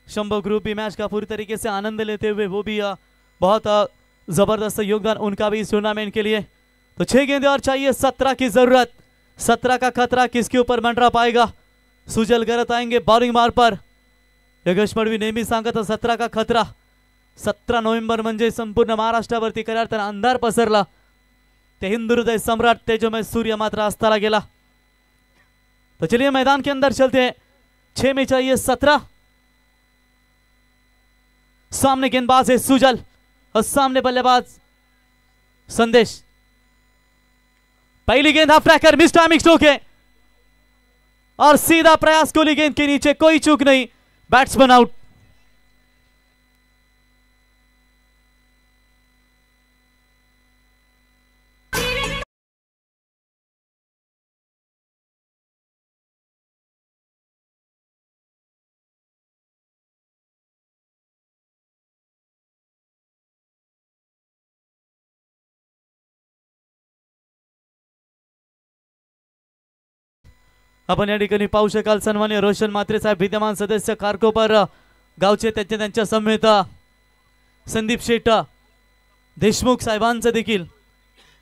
शंभो ग्रुप भी मैच का पूरी तरीके से आनंद लेते हुए, वो भी बहुत जबरदस्त योगदान उनका भी इस टूर्नामेंट के लिए। तो 6 गेंदे और चाहिए 17 की जरूरत। 17 का खतरा किसके ऊपर मंडरा पाएगा? सुजल गरत आएंगे बॉलिंग मार पर। योगेश मडवी नेहमी सांगत 17 का खतरा। 17 नोव्हेंबर म्हणजे संपूर्ण महाराष्ट्रावरती खऱ्या अर्थानं अंधार पसरला। ते हिंदू हृदय सम्राट तेजोमय सूर्य मात्र अस्ताला गेला। तो चलिए मैदान के अंदर चलते हैं। 6 में चाहिए 17। सामने गेंदबाज है सुजल और सामने बल्लेबाज संदेश। पहली गेंद half tracker miss timing stroke है और सीधा प्रयास कोहली गेंद के नीचे, कोई चूक नहीं, बैट्समैन आउट। आपण या ठिकाणी पाहू शकाल सन्मान्य रोशन म्हात्रे साहेब विद्यमान सदस्य खारकोपर गावचे त्यांच्या समेत संदीप शेठ देशमुख साहेबांचं देखील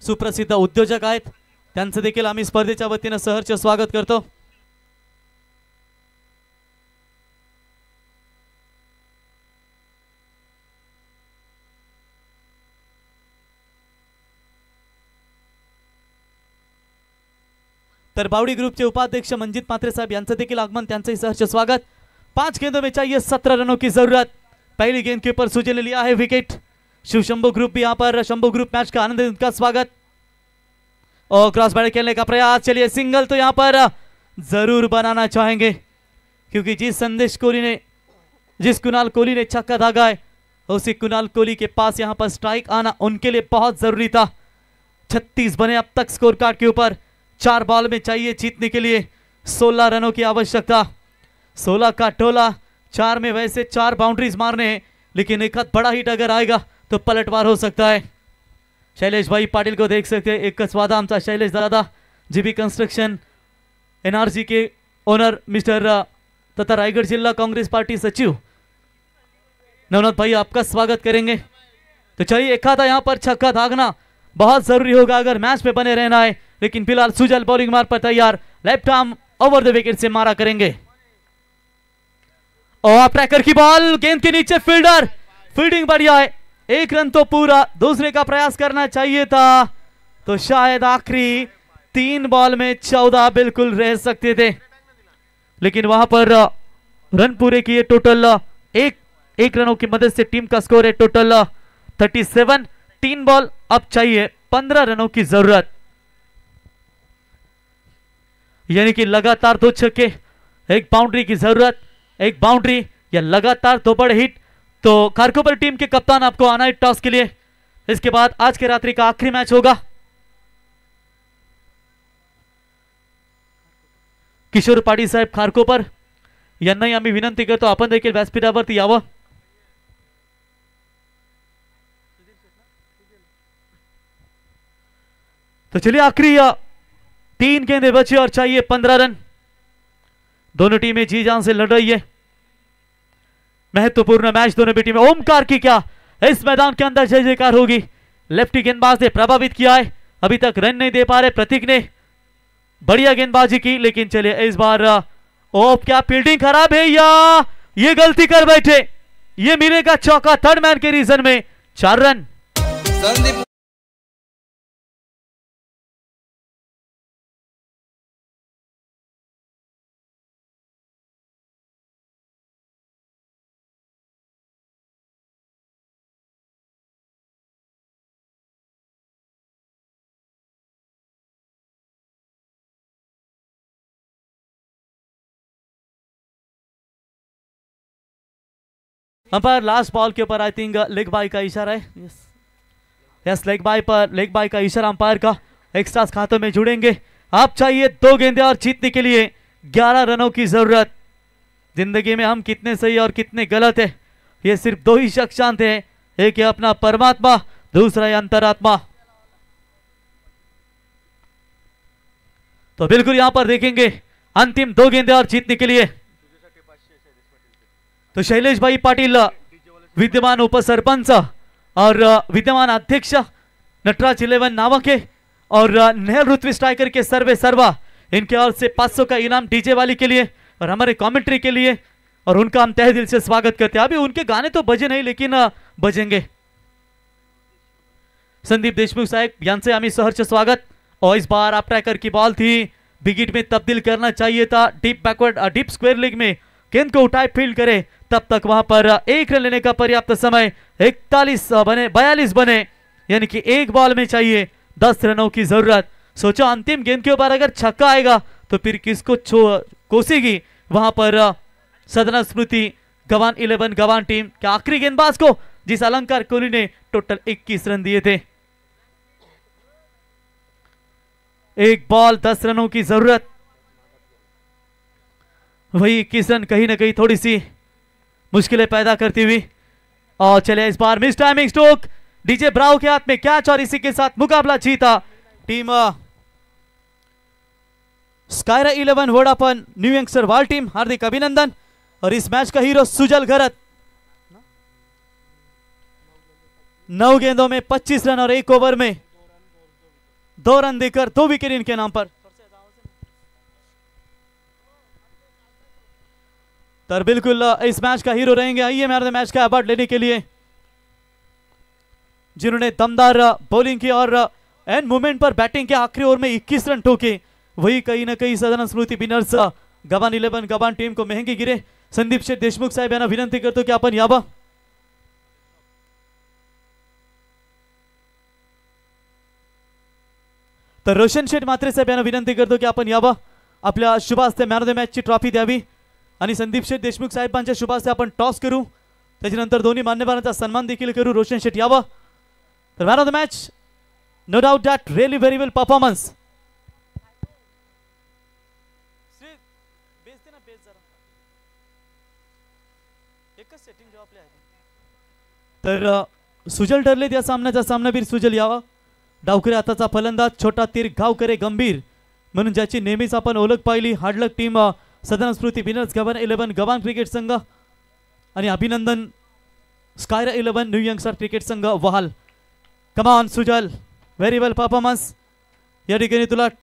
सुप्रसिद्ध उद्योजक आहेत, त्यांचं देखील आम्ही स्पर्धेच्या वतीनं सहर्ष स्वागत करतो। तर बावडी ग्रुपचे उपाध्यक्ष मंजित म्हात्रे साहब यांचं देखील आगमन, त्यांचंही सहर्ष स्वागत। 5 गेंदों में चाहिए 17 रनों की जरूरत। पहली गेंद के ऊपर सुजय ने लिया है विकेट। शिव शंभू ग्रुप भी यहाँ पर शंभू ग्रुप मैच का आनंद उनका स्वागत और क्रॉस बैट खेलने का प्रयास। चलिए सिंगल तो यहाँ पर जरूर बनाना चाहेंगे क्योंकि जिस कुणाल कोहली ने छक्का दागा है उसी कुणाल कोहली के पास यहाँ पर स्ट्राइक आना उनके लिए बहुत जरूरी था। 36 बने अब तक स्कोर कार्ड के ऊपर। 4 बॉल में चाहिए जीतने के लिए 16 रनों की आवश्यकता। 16 का टोला, 4 में वैसे 4 बाउंड्रीज मारने हैं लेकिन एक हाथ बड़ा हिट अगर आएगा तो पलटवार हो सकता है। शैलेश भाई पाटिल को देख सकते हैं, एक वादा आमचा शैलेश दादा जीबी कंस्ट्रक्शन एनआरजी के ओनर मिस्टर तथा रायगढ़ जिला कांग्रेस पार्टी सचिव नवनाथ भाई आपका स्वागत करेंगे। तो चलिए एक हाथ यहाँ पर छक्का दागना बहुत जरूरी होगा अगर मैच में बने रहना है। लेकिन फिलहाल सुजल बॉलिंग मार पर तैयार, left arm over the wicket से मारा करेंगे और ट्रैकर की बॉल गेंद के नीचे, फील्डिंग बढ़िया है। 1 रन तो पूरा, दूसरे का प्रयास करना चाहिए था तो शायद आखिरी 3 बॉल में 14 बिल्कुल रह सकते थे लेकिन वहां पर रन पूरे किए। टोटल एक रनों की मदद से टीम का स्कोर है टोटल 37। 3 बॉल अब चाहिए 15 रनों की जरूरत, यानी कि लगातार 2 छक्के, 1 बाउंड्री की जरूरत। 1 बाउंड्री या लगातार 2 बड़े हिट तो खारकोपर टीम के कप्तान आपको आना है टॉस के लिए। इसके बाद आज के रात्रि का आखिरी मैच होगा। किशोर पाटील साहेब खारकोपर यांनाही आम्ही विनंती करतो आपण देखील व्यासपीठावरती यावं। तो चलिए आखिरी 3 गेंदें बची और चाहिए 15 रन। दोनों टीमें जी जान से लड़ रही है, महत्वपूर्ण मैच दोनों भी टीमें। ओमकार की क्या इस मैदान के अंदर जय जयकार होगी। लेफ्टी गेंदबाज ने प्रभावित किया है, अभी तक रन नहीं दे पा रहे प्रतीक ने, बढ़िया गेंदबाजी की लेकिन चलिए इस बार ओप क्या फील्डिंग खराब है या ये गलती कर बैठे, ये मिलेगा चौका। 3rd मैन के रीजन में 4 रन। अंपायर लास्ट बॉल के ऊपर आई थिंक लेग बाय का इशारा है। यस लेग बाय का इशारा अंपायर का। एक्स्ट्रास खातों में जुड़ेंगे। आप चाहिए 2 गेंदें और जीतने के लिए 11 रनों की जरूरत। जिंदगी में हम कितने सही और कितने गलत है ये सिर्फ 2 ही शख्स जानते हैं, एक है अपना परमात्मा, दूसरा है अंतरात्मा। तो बिल्कुल यहां पर देखेंगे अंतिम 2 गेंदें और जीतने के लिए। तो शैलेश भाई पाटिल विद्यमान उपसरपंच और विद्यमान अध्यक्ष नटराज 11 नावके और नेहल रुतवी स्ट्राइकर के सर्वे सर्वा इनके ओर से 500 का इनाम डीजे वाली के लिए और हमारे कमेंट्री के लिए, और उनका हम तहे दिल से स्वागत करते हैं। अभी उनके गाने तो बजे नहीं लेकिन बजेंगे। संदीप देशमुख साहेब यांचे आम्ही सहर्ष स्वागत। और इस बार आप ट्रैकर की बॉल थी, बिगिट में तब्दील करना चाहिए था, deep backward deep square leg में गेंद को उठाए फील्ड करे, तब तक वहां पर एक रन लेने का पर्याप्त समय 42 बने, यानी कि एक बॉल में चाहिए 10 रनों की जरूरत। सोचो अंतिम गेंद के ऊपर अगर छक्का आएगा तो फिर किसको कोसेगी वहां पर सदना स्मृति गवान 11 गवान टीम के आखिरी गेंदबाज को, जिस अलंकार कोहली ने टोटल 21 रन दिए थे। एक बॉल 10 रनों की जरूरत, वही 21 रन कहीं ना कहीं थोड़ी सी मुश्किलें पैदा करती हुई। और चले इस बार मिस टाइमिंग स्ट्रोक डीजे ब्राउ के हाथ में कैच, और इसी के साथ मुकाबला जीता टीम स्कायरा 11 वोडाफोन न्यू यंगस्टर वाल टीम। हार्दिक अभिनंदन। और इस मैच का हीरो सुजल घरत 9 गेंदों में 25 रन और 1 ओवर में 2 रन देकर 2 विकेट इनके नाम पर। तर बिल्कुल इस मैच का हीरो रहेंगे आइए मैन मैच का अवार्ड लेने के लिए, जिन्होंने दमदार बॉलिंग की और एंड मोमेंट पर बैटिंग के आखिरी ओवर में 21 रन ठोके, वही कहीं ना कहीं सदन स्मृती विनर्स गवान 11 गवान टीम को महंगे गिरे। संदीप शेठ देशमुख साहेब यांना विनंती करतो की आपण यावं। तर रोशन शेठ मात्रे साहेब यांना विनंती करतो की आपण यावं, आपल्या शुभ हस्ते मॅन ऑफ द मॅच ची ट्रॉफी द्यावी आणि संदीप शेठ देशमुख साहेबांच्या शुभ हस्ते आपण टॉस करू, त्याच्यानंतर दोन्ही मान्यवरांचा सन्मान देखील करू। रोशन शेठ यावं। तर man of the match, no doubt that really very well performance. तर सुजल ठरले त्या सामन्याचा सामनावीर सुजल यावा। डावकरी हाताचा फलंदाज छोटा तीर गावकरे गंभीर म्हणून ज्याची नेहमीच आपण ओळख पाहिली, हार्डलक टीम सदन स्मृती विनर्स गवान 11 गवान क्रिकेट संघ, आणि अभिनंदन स्कायरा 11 न्यू यंगस्टर क्रिकेट संघ वहाल। Come on Sujal, very well performance. या ठिकाणी तुला